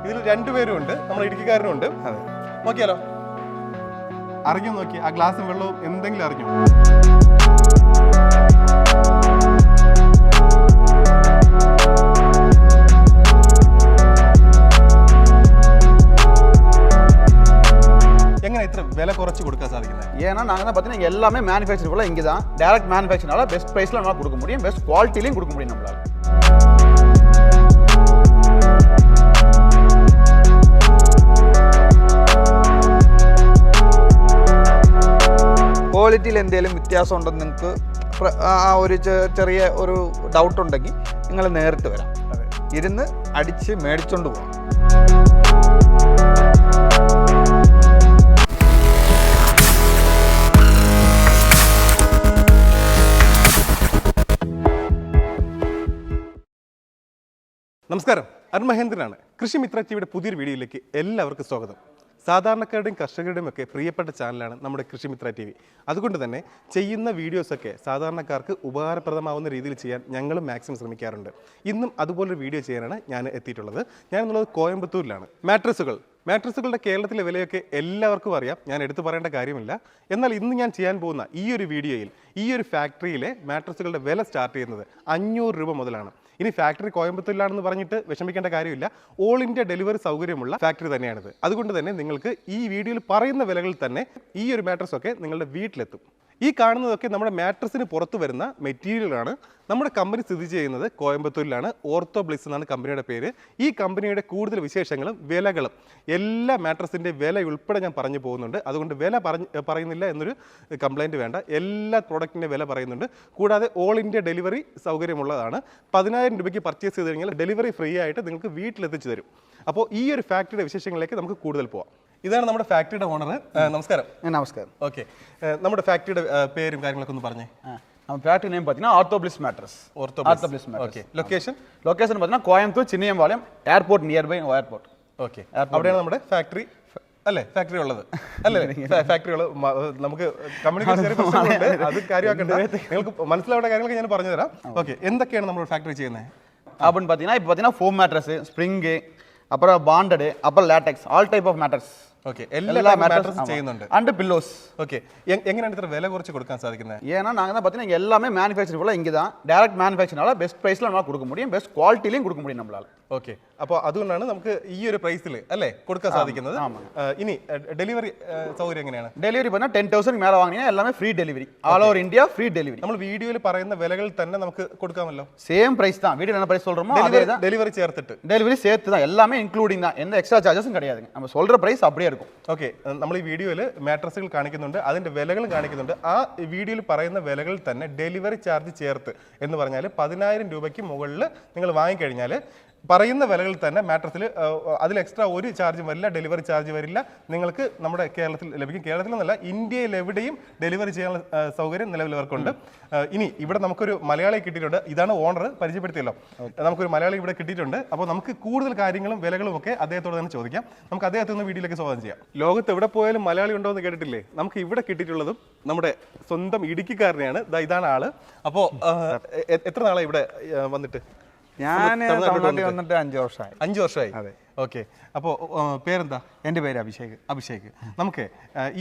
ഇതിൽ രണ്ടുപേരും ഉണ്ട്, നമ്മുടെ ഇടുക്കിക്കാരനും ഉണ്ട്. നോക്കിയാലോ, അറിഞ്ഞു നോക്കി ആ ഗ്ലാസും വെള്ളവും എന്തെങ്കിലും അറിഞ്ഞു? எங்க இത്ര விலை குறைச்சு கொடுக்க சாதிக்குது? ஏன்னா நாங்க தான் பாத்தீங்கன்னா எல்லாமே மேனுஃபேக்சர் ஃபுல்லா இங்க தான் டைரக்ட் மேனுஃபேக்சர்னால பெஸ்ட் பிரைஸ்ல நம்மளால கொடுக்க முடியும், பெஸ்ட் குவாலிட்டிலயும் கொடுக்க முடியும் நம்மளால. ക്വാളിറ്റിയിൽ എന്തെങ്കിലും വ്യത്യാസം ഉണ്ടെന്ന് നിങ്ങൾക്ക് ആ ഒരു ചെറിയ ഒരു ഡൗട്ട് ഉണ്ടെങ്കിൽ നിങ്ങൾ നേരിട്ട് വരാം, ഇരുന്ന് അടിച്ച് മേടിച്ചോണ്ട് പോകാം. നമസ്കാരം, അരുൺ മഹേന്ദ്രനാണ്. കൃഷിമിത്ര ടിവിയുടെ പുതിയൊരു വീഡിയോയിലേക്ക് എല്ലാവർക്കും സ്വാഗതം. സാധാരണക്കാരുടെയും കർഷകരുടെയും ഒക്കെ പ്രിയപ്പെട്ട ചാനലാണ് നമ്മുടെ കൃഷിമിത്ര ടി വി. അതുകൊണ്ട് തന്നെ ചെയ്യുന്ന വീഡിയോസൊക്കെ സാധാരണക്കാർക്ക് ഉപകാരപ്രദമാവുന്ന രീതിയിൽ ചെയ്യാൻ ഞങ്ങളും മാക്സിമം ശ്രമിക്കാറുണ്ട്. ഇന്നും അതുപോലൊരു വീഡിയോ ചെയ്യാനാണ് ഞാൻ എത്തിയിട്ടുള്ളത്. ഞാനെന്നുള്ളത് കോയമ്പത്തൂരിലാണ്. മാട്രസുകളുടെ കേരളത്തിലെ വിലയൊക്കെ എല്ലാവർക്കും അറിയാം, ഞാൻ എടുത്തു പറയേണ്ട കാര്യമില്ല. എന്നാൽ ഇന്ന് ഞാൻ ചെയ്യാൻ പോകുന്ന ഈ ഒരു വീഡിയോയിൽ ഈ ഒരു ഫാക്ടറിയിലെ മാട്രസുകളുടെ വില സ്റ്റാർട്ട് ചെയ്യുന്നത് 500 രൂപ മുതലാണ്. ഇനി ഫാക്ടറി കോയമ്പത്തൂരിലാണെന്ന് പറഞ്ഞിട്ട് വിഷമിക്കേണ്ട കാര്യമില്ല, ഓൾ ഇന്ത്യ ഡെലിവറി സൗകര്യമുള്ള ഫാക്ടറി തന്നെയാണിത്. അതുകൊണ്ട് തന്നെ നിങ്ങൾക്ക് ഈ വീഡിയോയിൽ പറയുന്ന വിലകളിൽ തന്നെ ഈ ഒരു മാട്രസൊക്കെ നിങ്ങളുടെ വീട്ടിലെത്തും. ഈ കാണുന്നതൊക്കെ നമ്മുടെ മാട്രസിന് പുറത്ത് വരുന്ന മെറ്റീരിയലാണ്. നമ്മുടെ കമ്പനി സ്ഥിതി ചെയ്യുന്നത് കോയമ്പത്തൂരിലാണ്. ഓർത്തോ ബ്ലിസ് എന്നാണ് കമ്പനിയുടെ പേര്. ഈ കമ്പനിയുടെ കൂടുതൽ വിശേഷങ്ങളും വിലകളും എല്ലാ മാട്രസിൻ്റെ വില ഉൾപ്പെടെ ഞാൻ പറഞ്ഞു പോകുന്നുണ്ട്. അതുകൊണ്ട് വില പറയുന്നില്ല എന്നൊരു കംപ്ലൈൻറ്റ് വേണ്ട, എല്ലാ പ്രോഡക്റ്റിൻ്റെ വില പറയുന്നുണ്ട്. കൂടാതെ ഓൾ ഇന്ത്യ ഡെലിവറി സൗകര്യമുള്ളതാണ്. 10,000 രൂപയ്ക്ക് പർച്ചേസ് ചെയ്ത് കഴിഞ്ഞാൽ ഡെലിവറി ഫ്രീ ആയിട്ട് നിങ്ങൾക്ക് വീട്ടിലെത്തിച്ചു തരും. അപ്പോൾ ഈ ഒരു ഫാക്ടറിയുടെ വിശേഷങ്ങളിലേക്ക് നമുക്ക് കൂടുതൽ പോവാം. ഇതാണ് നമ്മുടെ ഫാക്ടറിയുടെ ഓണർ. നമസ്കാരം. നമസ്കാരം. ഓക്കെ, നമ്മുടെ ഫാക്ടറിയുടെ പേരും കാര്യങ്ങളൊക്കെ ഒന്ന് പറഞ്ഞേ. நம்ம ஃபேக்டரி நேம் பார்த்தீங்கன்னா ortho bliss mattress. Ortho bliss mattress. Okay. Location பார்த்தீங்கன்னா Coimbatore Chinniyampalayam airport, near by airport. Okay, അവിടെയാണ് നമ്മുടെ ഫാക്ടറി അല്ലേ? ഫാക്ടറി ഉള്ളത് അല്ലേ? ഫാക്ടറി ഉള്ളത്. നമുക്ക് കമ്മ്യൂണിക്കേഷൻ പ്രശ്നമുണ്ട്, അത് കാര്യമാക്കണ്ട. നിങ്ങൾക്ക് മനസ്സിലാവേണ്ട കാര്യങ്ങളൊക്കെ ഞാൻ പറഞ്ഞു തരാം. ഓക്കെ, എന്തൊക്കെയാണ് നമ്മൾ ഫാക്ടറി ചെയ്യുന്നത് அப்படின்னு பார்த்தீங்கன்னா இப்போ பார்த்தீங்கன்னா ஃபோம் மேட்ரஸ், ஸ்ப்ரிங்கு, அப்புறம் பாண்டடு, அப்புறம் latex, all type of mattress. Okay, എല്ലാ മാട്രസും ചെയ്യുന്നുണ്ട്. അണ്ട് പില്ലോസ്. ഓക്കെ, എങ്ങനെയാണ് ഇത്ര വില കുറച്ച് കൊടുക്കാൻ സാധിക്കുന്നത്? ஏன்னா நாங்க தான் பார்த்தீங்கன்னா எல்லாமே மேனுஃபேக்சர் ஃபுல்லா இங்க தான் டைரக்ட் மேனுஃபேக்சர்னால பெஸ்ட் பிரைஸ்ல நம்மளால கொடுக்க முடியும், பெஸ்ட் குவாலிட்டிலயும் கொடுக்க முடியும் நம்மளால. ഓക്കെ, അപ്പോൾ അതുകൊണ്ടാണ് നമുക്ക് ഈ ഒരു പ്രൈസിൽ അല്ലേ കൊടുക്കാൻ സാധിക്കുന്നത്. ഇനി ഡെലിവറി സൗകര്യം എങ്ങനെയാണ്? ഡെലിവറി പറഞ്ഞാൽ 10,000 മേലെ വാങ്ങിയാൽ എല്ലാമേ free delivery, all over India free delivery. നമ്മൾ വീഡിയോയിൽ പറയുന്ന വിലകളിൽ തന്നെ നമുക്ക് കൊടുക്കാമല്ലോ? சேம் பிரைஸ் தான், வீடியோல என்ன பிரைஸ் சொல்றோமோ அதே தான். ഡെലിവറി ചേർത്തിട്ട്, ഡെലിവറി சேர்த்து தான், எல்லாமே இன்க்ளூடிங் தான், எந்த எக்ஸ்ட்ரா சார்ஜஸும் கிடையாதுங்க. நம்ம சொல்ற பிரைஸ் அப்படியே இருக்கும். ഓക്കെ, നമ്മൾ ഈ വീഡിയോയിൽ മാട്രസുകൾ കാണിക്കുന്നുണ്ട്, അതിന്റെ വിലകളും കാണിക്കുന്നുണ്ട്. ആ വീഡിയോയിൽ പറയുന്ന വിലകളിൽ തന്നെ ഡെലിവറി ചാർജ് ചേർത്ത് എന്ന് പറഞ്ഞാൽ 10,000 രൂപയ്ക്ക് മുകളിൽ നിങ്ങൾ വാങ്ങിക്കഴിഞ്ഞാൽ പറയുന്ന വിലകളിൽ തന്നെ മാട്രസിൽ അതിൽ എക്സ്ട്രാ ഒരു ചാർജും വരില്ല, ഡെലിവറി ചാർജ് വരില്ല. നിങ്ങൾക്ക് നമ്മുടെ കേരളത്തിൽ ലഭിക്കും. കേരളത്തിൽ നിന്നല്ല, ഇന്ത്യയിൽ എവിടെയും ഡെലിവറി ചെയ്യാനുള്ള സൗകര്യം നിലവിലവർക്കുണ്ട്. ഇനി ഇവിടെ നമുക്കൊരു മലയാളി കിട്ടിയിട്ടുണ്ട്. ഇതാണ് ഓണർ, പരിചയപ്പെടുത്തിയല്ലോ. നമുക്കൊരു മലയാളി ഇവിടെ കിട്ടിയിട്ടുണ്ട്. അപ്പോൾ നമുക്ക് കൂടുതൽ കാര്യങ്ങളും വിലകളും ഒക്കെ അദ്ദേഹത്തോട് തന്നെ ചോദിക്കാം. നമുക്ക് അദ്ദേഹത്തിൽ നിന്ന് വീഡിയോയിലേക്ക് സ്വാഗതം ചെയ്യാം. ലോകത്ത് എവിടെ പോയാലും മലയാളി ഉണ്ടോ എന്ന് കേട്ടിട്ടില്ലേ? നമുക്ക് ഇവിടെ കിട്ടിയിട്ടുള്ളതും നമ്മുടെ സ്വന്തം ഇടുക്കിക്കാരനെയാണ്. ഇതാണ് ആള്. അപ്പോൾ എത്ര നാളെ ഇവിടെ വന്നിട്ട്? ഞാൻ തമിഴ്നാട്ടിൽ വന്നിട്ട് 5 വർഷമായി. 5 വർഷമായി. അതെ. ഓക്കെ, അപ്പോൾ പേരെന്താ? എൻ്റെ പേര് അഭിഷേക്. അഭിഷേക്, നമുക്ക്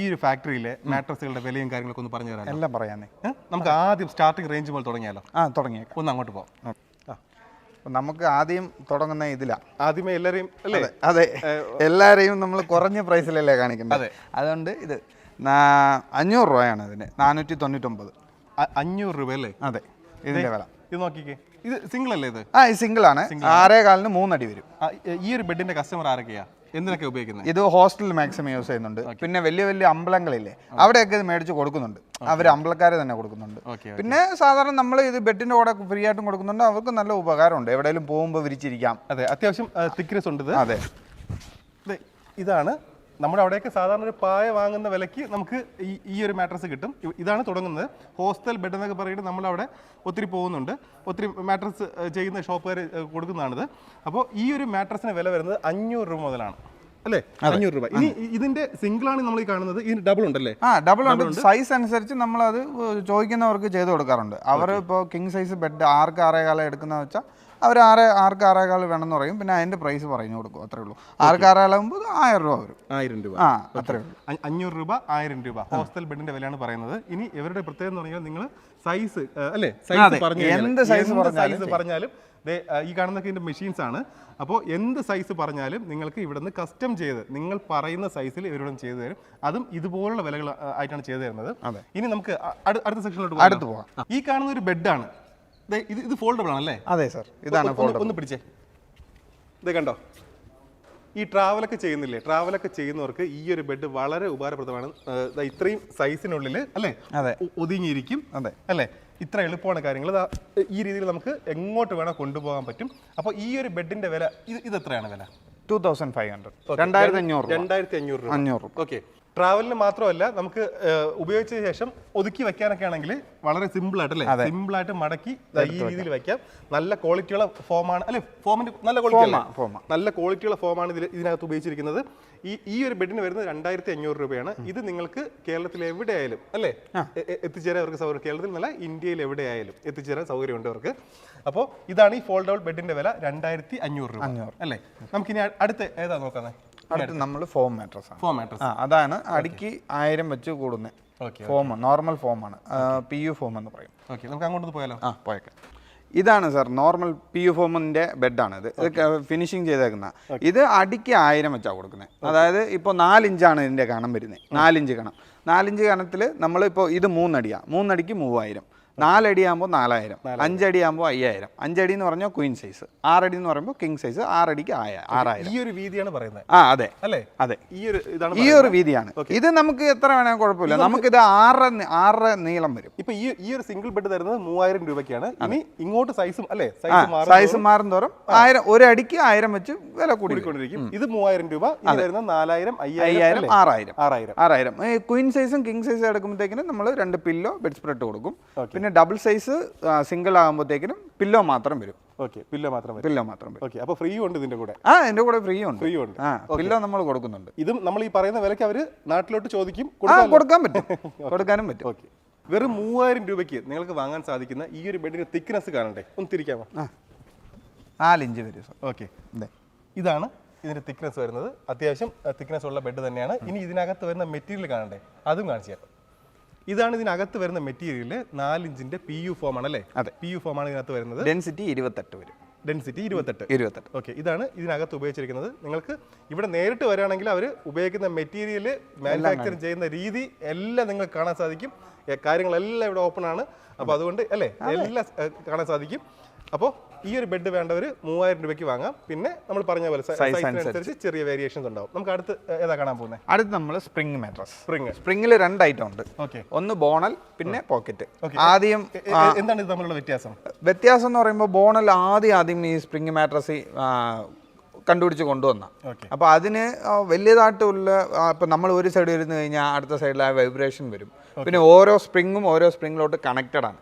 ഈ ഒരു ഫാക്ടറിയിലെ മാട്രസുകളുടെ വിലയും കാര്യങ്ങളൊക്കെ ഒന്ന് പറഞ്ഞു തരാം. എല്ലാം പറയാന്നേ. നമുക്ക് ആദ്യം സ്റ്റാർട്ടിംഗ് റേഞ്ച് പോലെ തുടങ്ങിയാലോ? തുടങ്ങിയേക്കാം. ഒന്ന് അങ്ങോട്ട് പോകാം. നമുക്ക് ആദ്യം തുടങ്ങുന്ന ഇതിലാണ്. ആദ്യമേ എല്ലാവരെയും അല്ലേ? അതെ, എല്ലാവരെയും നമ്മൾ കുറഞ്ഞ പ്രൈസിലല്ലേ കാണിക്കുന്നത്. അതുകൊണ്ട് ഇത് 500 രൂപയാണ്. ഇതിന് 499. 500 രൂപ അല്ലേ? അതെ, ഇതിന്റെ വില. ഇത് നോക്കിക്കേ, ഇത് സിംഗിൾ അല്ലേ? ഇത് ഇത് സിംഗിൾ ആണ്. 6.25 3 അടി വരും. ഈ ഒരു ബെഡിന്റെ കസ്റ്റമർ ആരൊക്കെയാ, എന്തിനൊക്കെ ഉപയോഗിക്കുന്നത്? ഇത് ഹോസ്റ്റലിൽ മാക്സിമം യൂസ് ചെയ്യുന്നുണ്ട്. പിന്നെ വലിയ വലിയ അമ്പലങ്ങളില്ലേ, അവിടെയൊക്കെ ഇത് മേടിച്ച് കൊടുക്കുന്നുണ്ട്. അവർ അമ്പലക്കാർ തന്നെ കൊടുക്കുന്നുണ്ട്. പിന്നെ സാധാരണ നമ്മൾ ഇത് ബെഡിന്റെ കൂടെ ഫ്രീ ആയിട്ടും കൊടുക്കുന്നുണ്ട്. അവർക്ക് നല്ല ഉപകാരമുണ്ട്, എവിടെയെങ്കിലും പോകുമ്പോൾ വിരിച്ചിരിക്കാം. അതെ, അത്യാവശ്യം തിക്നെസ് ഉണ്ട്. അതെ, ഇതാണ് നമ്മുടെ അവിടെയൊക്കെ സാധാരണ ഒരു പായ വാങ്ങുന്ന വിലയ്ക്ക് നമുക്ക് ഈ ഒരു മാട്രസ് കിട്ടും. ഇതാണ് തുടങ്ങുന്നത്. ഹോസ്റ്റൽ ബെഡ് എന്നൊക്കെ പറയുന്നത് നമ്മളവിടെ ഒത്തിരി പോകുന്നുണ്ട്, ഒത്തിരി മാട്രസ് ചെയ്യുന്ന ഷോപ്പുകാർ കൊടുക്കുന്നതാണിത്. അപ്പോൾ ഈ ഒരു മാട്രസിന് വില വരുന്നത് 500 രൂപ മുതലാണ് അല്ലേ? 500 രൂപ. ഇനി ഇതിന്റെ സിംഗിൾ ആണ് നമ്മൾ ഈ കാണുന്നത്. ഇതിന് ഡബിൾ ഉണ്ടല്ലേ? ഡബിൾ ഉണ്ട്. സൈസ് അനുസരിച്ച് നമ്മൾ അത് ചോദിക്കുന്നവർക്ക് ചെയ്ത് കൊടുക്കാറുണ്ട്. അവർ ഇപ്പോൾ കിങ് സൈസ് ബെഡ് 6 6.25 എടുക്കുന്ന വെച്ചാൽ അവർ ആർക്ക് 6.25 വേണമെന്ന് പറയും. പിന്നെ അതിൻ്റെ പ്രൈസ് പറഞ്ഞു കൊടുക്കും, അത്രേ ഉള്ളൂ. 6.25 ആകുമ്പോൾ 1000 രൂപ വരും. 1000 രൂപ. ആ, അത്രേ ഉള്ളൂ. 500 രൂപ 1000 രൂപ ഹോസ്റ്റൽ ബെഡിന്റെ വിലയാണ് പറയുന്നത്. ഇനി ഇവരുടെ പ്രത്യേകത എന്ന് പറഞ്ഞാൽ നിങ്ങൾ സൈസ് അല്ലേ, സൈസ് പറഞ്ഞു എന്ത് സൈസ് പറഞ്ഞാലും ഈ കാണുന്നൊക്കെ ഇതിന്റെ മെഷീൻസ് ആണ്. അപ്പോൾ എന്ത് സൈസ് പറഞ്ഞാലും നിങ്ങൾക്ക് ഇവിടെ നിന്ന് കസ്റ്റം ചെയ്ത് നിങ്ങൾ പറയുന്ന സൈസിൽ ഇവരോട് ചെയ്തു തരും. അതും ഇതുപോലുള്ള വിലകൾ ആയിട്ടാണ് ചെയ്തു തരുന്നത്. ഇനി നമുക്ക് അടുത്ത സെക്ഷനിലോട്ട് പോകാം. ഈ കാണുന്ന ഒരു ബെഡാണ്, ഇത് ഫോൾഡബിൾ ആണല്ലേ? അതെ സർ, ഇതാണ് ഒന്ന് പിടിച്ചേ. ഇത് കണ്ടോ, ഈ ട്രാവലൊക്കെ ചെയ്യുന്നില്ലേ, ട്രാവലൊക്കെ ചെയ്യുന്നവർക്ക് ഈ ഒരു ബെഡ് വളരെ ഉപകാരപ്രദമാണ്. ഇത്രയും സൈസിനുള്ളിൽ അല്ലേ ഒതുങ്ങിയിരിക്കും അല്ലേ, ഇത്ര എളുപ്പമാണ് കാര്യങ്ങൾ. ഈ രീതിയിൽ നമുക്ക് എങ്ങോട്ട് വേണം കൊണ്ടുപോകാൻ പറ്റും. അപ്പോൾ ഈ ഒരു ബെഡിന്റെ വില ഇത് എത്രയാണ് വില? 2500, 2500 രൂപ. ഓക്കെ, ട്രാവലിന് മാത്രമല്ല നമുക്ക് ഉപയോഗിച്ച ശേഷം ഒതുക്കി വെക്കാനൊക്കെ ആണെങ്കിൽ വളരെ സിമ്പിൾ ആയിട്ട് അല്ലേ, സിമ്പിൾ ആയിട്ട് മടക്കി ഈ രീതിയിൽ വെക്കാം. നല്ല ക്വാളിറ്റിയുള്ള ഫോമാണ് അല്ലെ, ഫോമിന്റെ നല്ല ക്വാളിറ്റിയുള്ള ഫോമാണ് ഇതിനകത്ത് ഉപയോഗിച്ചിരിക്കുന്നത്. ഈ ഒരു ബെഡിന് വരുന്നത് 2500 രൂപയാണ്. ഇത് നിങ്ങൾക്ക് കേരളത്തിൽ എവിടെയായാലും അല്ലേ എത്തിച്ചേരാൻ അവർക്ക് സൗകര്യം, കേരളത്തിൽ നല്ല ഇന്ത്യയിൽ എവിടെയായാലും എത്തിച്ചേരാൻ സൗകര്യമുണ്ട് അവർക്ക്. അപ്പോൾ ഇതാണ് ഈ ഫോൾഡബിൾ ബെഡിന്റെ വില 2500 രൂപ അല്ലേ. നമുക്കിനി അടുത്ത ഏതാ നോക്കാം? അടുത്ത് നമ്മൾ ഫോം മാട്രസ്. അതാണ് അടിക്ക് 1000 വെച്ച് കൂടുന്നത്. ഫോം നോർമൽ ഫോമാണ്, PU ഫോം എന്ന് പറയും. ഓക്കെ, നമുക്ക് അങ്ങോട്ട് പോയാലോ? പോയേക്കാം. ഇതാണ് സാർ നോർമൽ PU ഫോമിന്റെ ബെഡാണ്. ഇത് ഫിനിഷിങ് ചെയ്തേക്കുന്ന. ഇത് അടിക്ക് 1000 വെച്ചാണ് കൊടുക്കുന്നത്. അതായത് ഇപ്പോൾ 4 ഇഞ്ചാണ് ഇതിന്റെ കണം വരുന്നത്. 4 ഇഞ്ച് കണം. 4 ഇഞ്ച് കണത്തിൽ നമ്മളിപ്പോൾ ഇത് 3 അടിയാണ്. 3 അടിക്ക് 3000. 4 അടിയാകുമ്പോൾ 4000. 5 അടിയാകുമ്പോൾ 5000. 5 അടി എന്ന് പറഞ്ഞാൽ ക്വീൻ സൈസ്. 6 അടി എന്ന് പറയുമ്പോൾ കിങ് സൈസ്. 6 അടിക്ക് 6000. ഈ ഒരു വീതിയാണ് പറയുന്നത്. അതെ അല്ലേ, അതെ, ഈ ഒരു വീതിയാണ്. ഇത് നമുക്ക് എത്ര വേണമെങ്കിൽ കുഴപ്പമില്ല. നമുക്കിത് 6 നീളം വരും. ഇപ്പൊ ഈ ഒരു സിംഗിൾ ബെഡ് തരുന്നത് 3000 രൂപയ്ക്കാണ്. ഇനി ഇങ്ങോട്ട് സൈസും അല്ലേ, സൈസ് മാറും തോറും 1000, ഒരു അടിക്ക് 1000 വെച്ച് വില കൂടിക്കൊണ്ടിരിക്കും. ഇത് 3000 രൂപ, ഇത് വരുന്നത് 4000, 5000, 6000. ക്വീൻ സൈസും കിങ് സൈസും എടുക്കുമ്പോഴത്തേക്കിനും നമ്മൾ 2 പില്ലോ ബെഡ് സ്പ്രെഡ് കൊടുക്കും. പിന്നെ ഡബിൾ സൈസ് സിംഗിൾ ആകുമ്പോഴത്തേക്കിനും പില്ലോ മാത്രം വരും. പില്ലോ മാത്രം വരും. ഓക്കെ, അപ്പോൾ ഫ്രീ ഉണ്ട് ഇതിന്റെ കൂടെ? ഇതിന്റെ കൂടെ ഫ്രീ ഉണ്ട്. പില്ലോ നമ്മൾ കൊടുക്കുന്നുണ്ട്. ഇതും നമ്മൾ ഈ പറയുന്ന വിലയ്ക്ക് അവര് നാട്ടിലോട്ട് ചോദിക്കും, കൊടുക്കാൻ പറ്റും, കൊടുക്കാനും പറ്റും. ഓക്കെ, വെറും 3000 രൂപയ്ക്ക് നിങ്ങൾക്ക് വാങ്ങാൻ സാധിക്കുന്ന ഈ ഒരു ബെഡിന്റെ തിക്നെസ് കാണണ്ടേ, ഒന്ന് തിരിക്കാമോ? 4 ഇഞ്ച് വരും. ഓക്കെ, ഇതാണ് ഇതിന്റെ തിക്നെസ് വരുന്നത്. അത്യാവശ്യം തിക്നെസ് ഉള്ള ബെഡ് തന്നെയാണ്. ഇനി ഇതിനകത്ത് വരുന്ന മെറ്റീരിയൽ കാണണ്ടേ, അതും കാണിച്ചു തരാം. ഇതാണ് ഇതിനകത്ത് വരുന്ന മെറ്റീരിയൽ. 4 ഇഞ്ചിന്റെ PU ഫോം ആണ് അല്ലേ? PU ഫോം ആണ് ഇതിനകത്ത് വരുന്നത്. ഡെൻസിറ്റി 28 വരും. ഡെൻസിറ്റി 28. ഓക്കെ, ഇതാണ് ഇതിനകത്ത് ഉപയോഗിച്ചിരിക്കുന്നത്. നിങ്ങൾക്ക് ഇവിടെ നേരിട്ട് വരികയാണെങ്കിൽ അവർ ഉപയോഗിക്കുന്ന മെറ്റീരിയൽ, മാനുഫാക്ചർ ചെയ്യുന്ന രീതി എല്ലാം നിങ്ങൾക്ക് കാണാൻ സാധിക്കും. കാര്യങ്ങളെല്ലാം ഇവിടെ ഓപ്പൺ ആണ്. അപ്പോൾ അതുകൊണ്ട് അല്ലേ എല്ലാം കാണാൻ സാധിക്കും. അപ്പോൾ ഈ ഒരു ബെഡ് വേണ്ടവർ 3000 രൂപയ്ക്ക് വാങ്ങാം. പിന്നെ നമ്മൾ പറഞ്ഞ പോലെ സൈസിനനുസരിച്ച് ചെറിയ വേരിയേഷൻസ് ഉണ്ടാവും. നമുക്ക് അടുത്ത് ഏതാ കാണാൻ പോകുന്നത്? അടുത്ത് നമ്മൾ സ്പ്രിംഗ് മാട്രസ്. സ്പ്രിംഗിൽ 2 ഐറ്റം ഉണ്ട്. ഒന്ന് ബോണൽ, പിന്നെ പോക്കറ്റ്. ആദ്യം എന്താണ് ഇത് തമ്മിലുള്ള വ്യത്യാസം എന്ന് പറയുമ്പോൾ ബോണൽ ആദ്യം ഈ സ്പ്രിംഗ് മാട്രസ് കണ്ടുപിടിച്ച് കൊണ്ടുവന്ന. അപ്പോൾ അതിന് വലിയതായിട്ടുള്ള ഇപ്പം നമ്മൾ ഒരു സൈഡ് ഇരുന്ന് കഴിഞ്ഞാൽ അടുത്ത സൈഡിൽ ആ വൈബ്രേഷൻ വരും. പിന്നെ ഓരോ സ്പ്രിങ്ങിലോട്ട് കണക്റ്റഡ് ആണ്.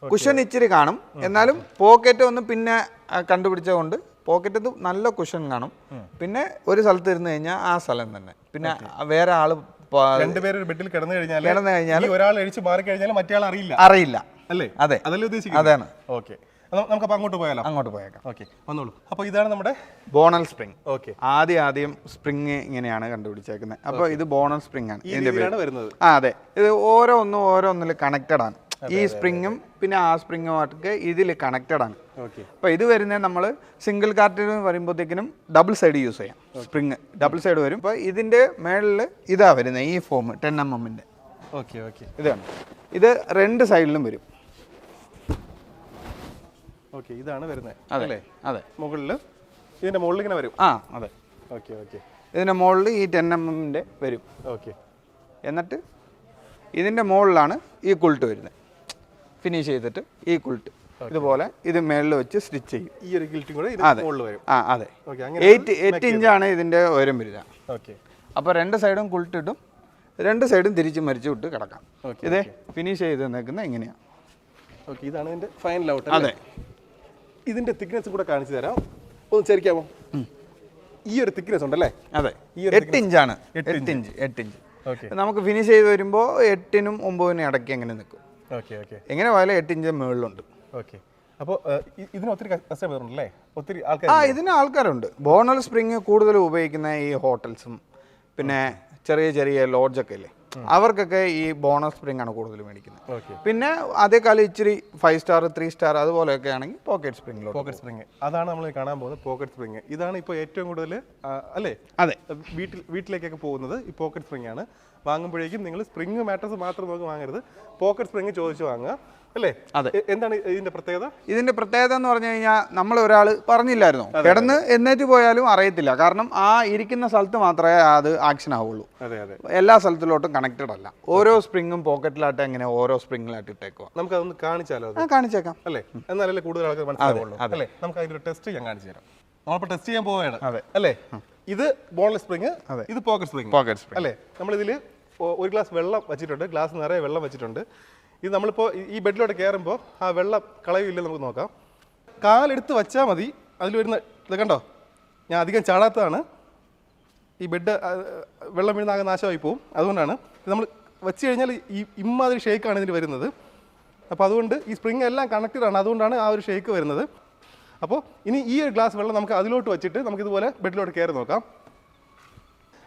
കുഷൻ ഇച്ചിരി കാണും, എന്നാലും പോക്കറ്റ് ഒന്ന് പിന്നെ കണ്ടുപിടിച്ചതുകൊണ്ട് പോക്കറ്റ് നല്ല കുഷൻ കാണും. പിന്നെ ഒരു സ്ഥലത്ത് ഇരുന്ന് കഴിഞ്ഞാൽ ആ സ്ഥലം തന്നെ. പിന്നെ വേറെ ആള് രണ്ടുപേരും ബെഡിൽ കിടന്നു കഴിഞ്ഞാൽ ഒരാൾ എഴുതി മാറി കഴിഞ്ഞാൽ മറ്റേ ആൾ അറിയില്ല അല്ലേ? അതെ, അതല്ലേ ഉദ്ദേശിക്കുന്നത്? അതാണ്. ഓക്കെ, നമുക്ക് അങ്ങോട്ട് പോയേക്കാം. ഓക്കെ, വന്നോളൂ. അപ്പോൾ ഇതാണ് നമ്മുടെ ബോണൽ സ്പ്രിംഗ്. ഓക്കെ, ആദ്യം സ്പ്രിംഗ് ഇങ്ങനെയാണ് കണ്ടുപിടിച്ചേക്കുന്നത്. അപ്പോൾ ഇത് ബോണൽ സ്പ്രിംഗ് ആണ് ഇതിന്റെ പേര് വരുന്നത്. അതെ, ഇത് ഓരോന്നിൽ കണക്റ്റഡ് ആണ്. ഈ സ്പ്രിങ്ങും പിന്നെ ആ സ്പ്രിങ്ങുമായിട്ട് ഇതിൽ കണക്റ്റഡ് ആണ്. അപ്പോൾ ഇത് വരുന്നത് നമ്മൾ സിംഗിൾ കാർട്ടിൽ വരുമ്പോഴത്തേക്കിനും ഡബിൾ സൈഡ് യൂസ് ചെയ്യാം. സ്പ്രിങ് ഡബിൾ സൈഡ് വരും. അപ്പോൾ ഇതിൻ്റെ മേളിൽ ഇതാ വരുന്നത്, ഈ ഫോം 10 mm. ഇതാണ്. ഇത് 2 സൈഡിലും വരും. ഓക്കെ, ഇതാണ് വരുന്നത്. അതെ അതെ, ഇതിന്റെ മുകളിൽ ഇങ്ങനെ വരും. അതെ. ഇതിന്റെ മുകളിൽ ഈ 10 mm വരും. എന്നിട്ട് ഇതിന്റെ മുകളിലാണ് ഈ കുൾട്ട് വരുന്നത്. ഫിനിഷ് ചെയ്തിട്ട് ഈ കുൾട്ട് ഇതുപോലെ ഇത് മേളിൽ വെച്ച് സ്റ്റിച്ച് ചെയ്യും. ഈ ഒരു ഗിൽറ്റും കൂടെ മുകളിൽ വരും. അതെ, 8 ഇഞ്ചാണ് ഇതിന്റെ ഉയരം വരിക. അപ്പോൾ 2 സൈഡും കുൾട്ടിട്ടും 2 സൈഡും തിരിച്ച് മരിച്ചു വിട്ട് കിടക്കാം. ഇതേ ഫിനിഷ് ചെയ്ത് നിൽക്കുന്ന എങ്ങനെയാണ്. ഇതാണ് ഇതിന്റെ ഫൈനൽ ഔട്ട്. അതെ, ഇതിന്റെ തിക്നെസ് കൂടെ കാണിച്ചു തരാം, ഒന്ന് ചേർക്കാമോ? ഈ ഒരു തിക്നെസ് ഉണ്ടല്ലേ? അതെ, 8 ഇഞ്ചാണ്. 8 ഇഞ്ച് നമുക്ക് ഫിനിഷ് ചെയ്ത് വരുമ്പോൾ 8നും 9നും ഇടയ്ക്ക് എങ്ങനെ നിൽക്കും. എങ്ങനെ പോയാലും 8 ഇഞ്ച് മുകളിലുണ്ട്. അപ്പോൾ ഇതിന് ഒത്തിരി കസ്റ്റമർ ഉണ്ടല്ലേ, ഒത്തിരി ആ ആൾക്കാർ. ഇതിന് ആൾക്കാരുണ്ട്. ബോണൽ സ്പ്രിങ് കൂടുതൽ ഉപയോഗിക്കുന്ന ഈ ഹോട്ടൽസും പിന്നെ ചെറിയ ചെറിയ ലോഡ്ജൊക്കെ ഇല്ലേ, അവർക്കൊക്കെ ഈ ബോണൽ സ്പ്രിംഗ് ആണ് കൂടുതൽ മേടിക്കുന്നത്. പിന്നെ അതേക്കാലം ഇച്ചിരി 5 സ്റ്റാർ 3 സ്റ്റാർ അതുപോലെയൊക്കെ ആണെങ്കിൽ പോക്കറ്റ് സ്പ്രിംഗ്. പോക്കറ്റ് സ്പ്രിംഗ് അതാണ് നമ്മൾ കാണാൻ പോകുന്നത്. പോക്കറ്റ് സ്പ്രിംഗ് ഇതാണ് ഇപ്പോൾ ഏറ്റവും കൂടുതൽ അല്ലേ, അതെ, വീട്ടിലേക്കൊക്കെ പോകുന്നത് ഈ പോക്കറ്റ് സ്പ്രിംഗ് ആണ്. വാങ്ങുമ്പോഴേക്കും നിങ്ങൾ സ്പ്രിംഗ് മാട്രസ് മാത്രം നോക്കി വാങ്ങരുത്, പോക്കറ്റ് സ്പ്രിംഗ് ചോദിച്ച് വാങ്ങുക അല്ലേ. അതെ. എന്താണ് ഇതിന്റെ പ്രത്യേകത? ഇതിന്റെ പ്രത്യേകത എന്ന് പറഞ്ഞു കഴിഞ്ഞാൽ നമ്മൾ ഒരാൾ പറഞ്ഞില്ലായിരുന്നോ, കിടന്ന് എന്നേറ്റ് പോയാലും അറിയത്തില്ല. കാരണം ആ ഇരിക്കുന്ന സ്ഥലത്ത് മാത്രമേ അത് ആക്ഷൻ ആവുള്ളൂ. അതെ അതെ, എല്ലാ സ്ഥലത്തിലോട്ടും കണക്റ്റഡ് അല്ല. ഓരോ സ്പ്രിങ്ങും പോക്കറ്റിലായിട്ട് എങ്ങനെ ഓരോ സ്പ്രിങ്ങിലായിട്ട് ഇട്ടേക്കുക. നമുക്ക് അതൊന്ന് കാണിച്ചാലോ? കാണിച്ചേക്കാം അല്ലേ, എന്നാലല്ലേ കൂടുതൽ ആൾക്കാർ മനസ്സിലാവുള്ളൂ അല്ലേ. നമുക്ക് അതിന്റെ ടെസ്റ്റ് ഞാൻ കാണിച്ചു തരാം. നമ്മളിപ്പോൾ ടെസ്റ്റ് ചെയ്യാൻ പോവുകയാണ് അല്ലേ. ഇത് ബോൺലെസ് സ്പ്രിംഗ്, ഇത് പോക്കറ്റ് സ്പ്രിംഗ് അല്ലേ. നമ്മളിതിൽ 1 ഗ്ലാസ് വെള്ളം വെച്ചിട്ടുണ്ട്, ഗ്ലാസ് നിറയെ വെള്ളം വെച്ചിട്ടുണ്ട്. ഇത് നമ്മളിപ്പോൾ ഈ ബെഡിലോട്ട് കയറുമ്പോൾ ആ വെള്ളം കളയില്ല, നമുക്ക് നോക്കാം. കാലെടുത്ത് വച്ചാൽ മതി, അതിൽ വരുന്ന ഇത് കണ്ടോ, ഞാൻ അധികം ചാടാത്തതാണ്. ഈ ബെഡ് വെള്ളം വീഴുന്നാകെ നാശമായി പോവും, അതുകൊണ്ടാണ്. ഇത് നമ്മൾ വെച്ച് കഴിഞ്ഞാൽ ഈ ഇമ്മാതിരി ഷേക്കാണ് ഇതിന് വരുന്നത്. അപ്പോൾ അതുകൊണ്ട് ഈ സ്പ്രിങ് എല്ലാം കണക്റ്റഡ് ആണ്, അതുകൊണ്ടാണ് ആ ഒരു ഷേക്ക് വരുന്നത്. അപ്പോൾ ഇനി ഈ ഒരു ഗ്ലാസ് വെള്ളം നമുക്ക് അതിലോട്ട് വെച്ചിട്ട് നമുക്കിതുപോലെ ബെഡിലോട്ട് കയറി നോക്കാം.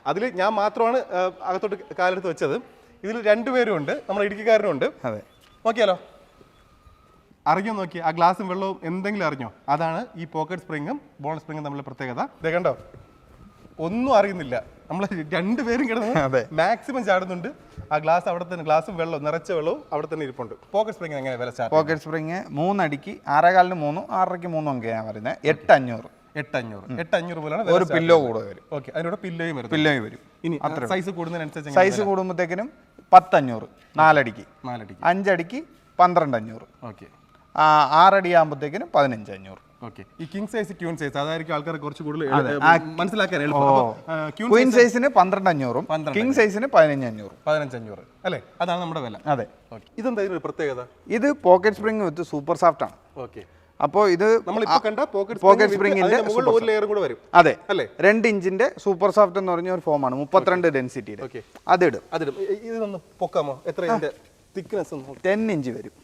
അതിൽ ഞാൻ മാത്രമാണ് അകത്തോട്ട് കാലെടുത്ത് വെച്ചത്. ഇതിൽ 2 പേരും ഉണ്ട്, നമ്മുടെ ഇടുക്കിക്കാരനും ഉണ്ട്. അതെ, നോക്കിയാലോ, അറിഞ്ഞോ നോക്കി ആ ഗ്ലാസും വെള്ളവും എന്തെങ്കിലും അറിഞ്ഞോ? അതാണ് ഈ പോക്കറ്റ് സ്പ്രിങ്ങും ബോണസ് സ്പ്രിങ്ങും തമ്മിലുള്ള പ്രത്യേകത. ഇത് കണ്ടോ, ഒന്നും അറിയുന്നില്ല. നമ്മൾ 2 പേരും കിടന്ന് മാക്സിമം ചാടുന്നുണ്ട്. ആ ഗ്ലാസ് അവിടെ തന്നെ, ഗ്ലാസും വെള്ളവും നിറച്ച വെള്ളവും അവിടെ തന്നെ ഇരിപ്പുണ്ട്. പോക്കറ്റ് സ്പ്രിങ് എങ്ങനെ വില സ്റ്റാർട്ട്? പോക്കറ്റ് സ്പ്രിങ് 3 അടിക്ക് 6.25 3, 6.5 3 ഒക്കെയാണ് പറയുന്നത്. 8,500. 8,500 പോലെയാണ്. ഒരു പില്ലോ കൂടെ വരും. ഓക്കെ, അതിനോട് പില്ലോയും വരും. പില്ലോയും വരും. ഇനി സൈസ് കൂടുന്നതിനനുസരിച്ച് സൈസ് കൂടുമ്പോഴത്തേക്കിനും 10,500 4 അടിക്ക്, 5 അടിക്ക് 12,500. ഓക്കെ, 6 അടി ആകുമ്പോഴത്തേക്കിനും 15,500. ഓക്കെ, ഈ കിങ് സൈസ് ക്യൂൺ സൈസ് അതായിരിക്കും ആൾക്കാർ കുറച്ച് കൂടുതൽ മനസ്സിലാക്കാൻ എളുപ്പം. ക്വീൻ സൈസിന് 12,500, കിങ് സൈസിന് 15,500 അല്ലേ. അതാണ് നമ്മുടെ വില. അതെ. ഇതെന്താ ഇതിന്റെ പ്രത്യേകത? ഇത് പോക്കറ്റ് സ്പ്രിംഗ് വിത്ത് സൂപ്പർ സോഫ്റ്റ് ആണ്. ഓക്കെ, അപ്പോൾ ഇത് നമ്മളിപ്പോൾ കണ്ട പോക്കറ്റ് സ്പ്രിംഗിന്റെ ഒരു ലെയർ കൂടെ വരും. അതെ അല്ലേ. 2 ഇഞ്ചിന്റെ സൂപ്പർ സോഫ്റ്റ് എന്ന് പറഞ്ഞ ഒരു ഫോമാണ്, 32 ഡെൻസിറ്റിയുടെ. അതിടും. ഇതൊന്ന് പൊക്കാമോ? എത്ര ഇതിന്റെ തിക്നെസ്? 10 ഇഞ്ച് വരും.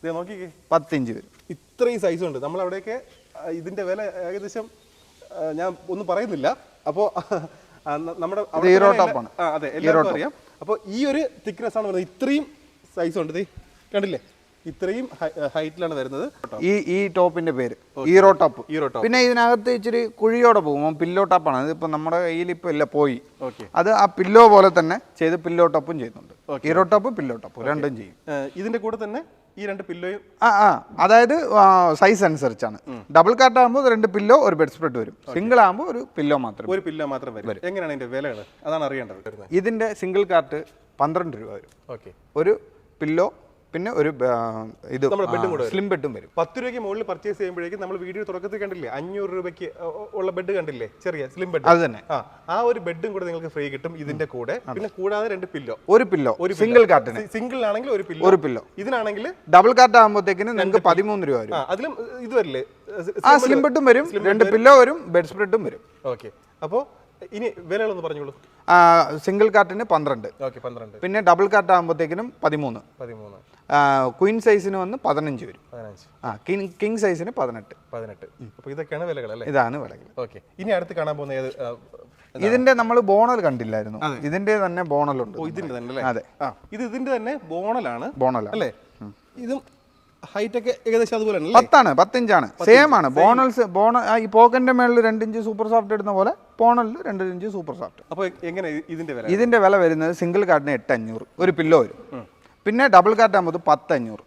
ഇത് നോക്കിക്കേ, 10 ഇഞ്ച് വരും. ഇത്രയും സൈസ് ഉണ്ട്. നമ്മൾ അവിടെയൊക്കെ ഇതിന്റെ വില ഏകദേശം ഞാൻ ഒന്നും പറയുന്നില്ല. അപ്പോൾ നമ്മുടെ ഹീറോ ടോപ്പാണ്. അതെ, എല്ലാവർക്കും അറിയാം. അപ്പോൾ ഈ ഒരു തിക്നെസ് ആണ് വരുന്നത്. ഇത്രയും സൈസ് ഉണ്ട്, കണ്ടില്ലേ, ഇത്രയും ഹൈറ്റിലാണ് വരുന്നത്. ഈ ടോപ്പിന്റെ പേര് ഹീറോ ടോപ്പ്. പിന്നെ ഇതിനകത്ത് ഇച്ചിരി കുഴിയോടെ പോകും, പില്ലോ ടോപ്പാണ്. ഇതിപ്പോ നമ്മുടെ കയ്യിൽ ഇപ്പൊ ഇല്ല, പോയി. അത് ആ പില്ലോ പോലെ തന്നെ ചെയ്ത് പില്ലോ ടോപ്പും ചെയ്യുന്നുണ്ട്. ഹീറോ ടോപ്പ് പില്ലോ ടോപ്പ് രണ്ടും ചെയ്യും. ഇതിന്റെ കൂടെ തന്നെ ഈ 2 പില്ലോയും അതായത് സൈസ് അനുസരിച്ചാണ്. ഡബിൾ കാർട്ട് ആകുമ്പോൾ 2 പില്ലോ ഒരു ബെഡ് സ്പ്രെഡ് വരും. സിംഗിൾ ആകുമ്പോൾ ഒരു പില്ലോ മാത്രം വരും. എങ്ങനെയാണ് ഇതിന്റെ വിലകൾ? അതാണ് അറിയേണ്ടത്. ഇതിന്റെ സിംഗിൾ കാർട്ട് 12 രൂപ വരും. ഓക്കെ, ഒരു പില്ലോ പിന്നെ ഒരു ഇത് സ്ലിം ബെഡും വരും. 10 രൂപയ്ക്ക് മുകളിൽ പർച്ചേസ് ചെയ്യുമ്പോഴേക്കും നമ്മൾ വീഡിയോ തുടക്കത്തിൽ കണ്ടില്ലേ, 500 രൂപയ്ക്ക് ഉള്ള ബെഡ് കണ്ടില്ലേ, ചെറിയ സ്ലിം ബെഡ്. അത് തന്നെ. ആ ഒരു ബെഡും കൂടെ നിങ്ങൾക്ക് ഫ്രീ കിട്ടും ഇതിന്റെ കൂടെ. പിന്നെ കൂടാതെ 2 പില്ലോ, ഒരു പില്ലോ സിംഗിൾ കാർട്ടിന്. സിംഗിൾ ആണെങ്കിൽ ഒരു പില്ലോ. ഇതിനാണെങ്കിൽ ഡബിൾ കാർട്ട് ആകുമ്പോഴത്തേക്കിന് നിങ്ങൾക്ക് 13 രൂപ വരും. അതിലും ഇത് വരില്ലേ, ആ സ്ലിം ബെഡും വരും, 2 പില്ലോ വരും, ബെഡ് സ്പ്രെഡും വരും. ഓക്കെ, അപ്പോൾ ഇനി വിലകളൊന്ന് പറഞ്ഞോളൂ. സിംഗിൾ കാർട്ടിന് 12. ഓക്കെ, 12. പിന്നെ ഡബിൾ കാർട്ട് ആകുമ്പോഴത്തേക്കിനും 13. ക്വീൻ സൈസിന് വന്ന് 15 വരും. കിങ് സൈസിന് 18. അപ്പോൾ ഇതൊക്കെയാണ് വിലകൾ അല്ലേ? ഇതാണ് വിലകൾ. ഓക്കെ, ഇനി അടുത്ത് കാണാൻ പോകുന്ന ഏത്? ഇതിന്റെ നമ്മൾ ബോണൽ കണ്ടില്ലായിരുന്നു, ഇതിന്റെ തന്നെ ബോണലുണ്ട്. ഇതിന്റെ തന്നെ? അതെ, ഇതിന്റെ തന്നെ ബോണലാണ് അല്ലേ. ഇതും ഹൈറ്റ് ഒക്കെ ഏകദേശം അതുപോലെ 10 ഇഞ്ചാണ്, സെയിം ആണ്. ബോണൽസ് ഈ പോക്കറ്റിന്റെ മേളിൽ 2 ഇഞ്ച് സൂപ്പർ സോഫ്റ്റ് ഇടുന്ന പോലെ ബോണലിൽ 2 ഇഞ്ച് സൂപ്പർ സോഫ്റ്റ്. അപ്പോൾ എങ്ങനെ ഇതിന്റെ വില വരുന്നത് സിംഗിൾ കാർട്ടിന് 8,500 ഒരു പില്ലോ വരും. പിന്നെ ഡബിൾ കാർട്ട് ആകുമ്പോൾ 10,500.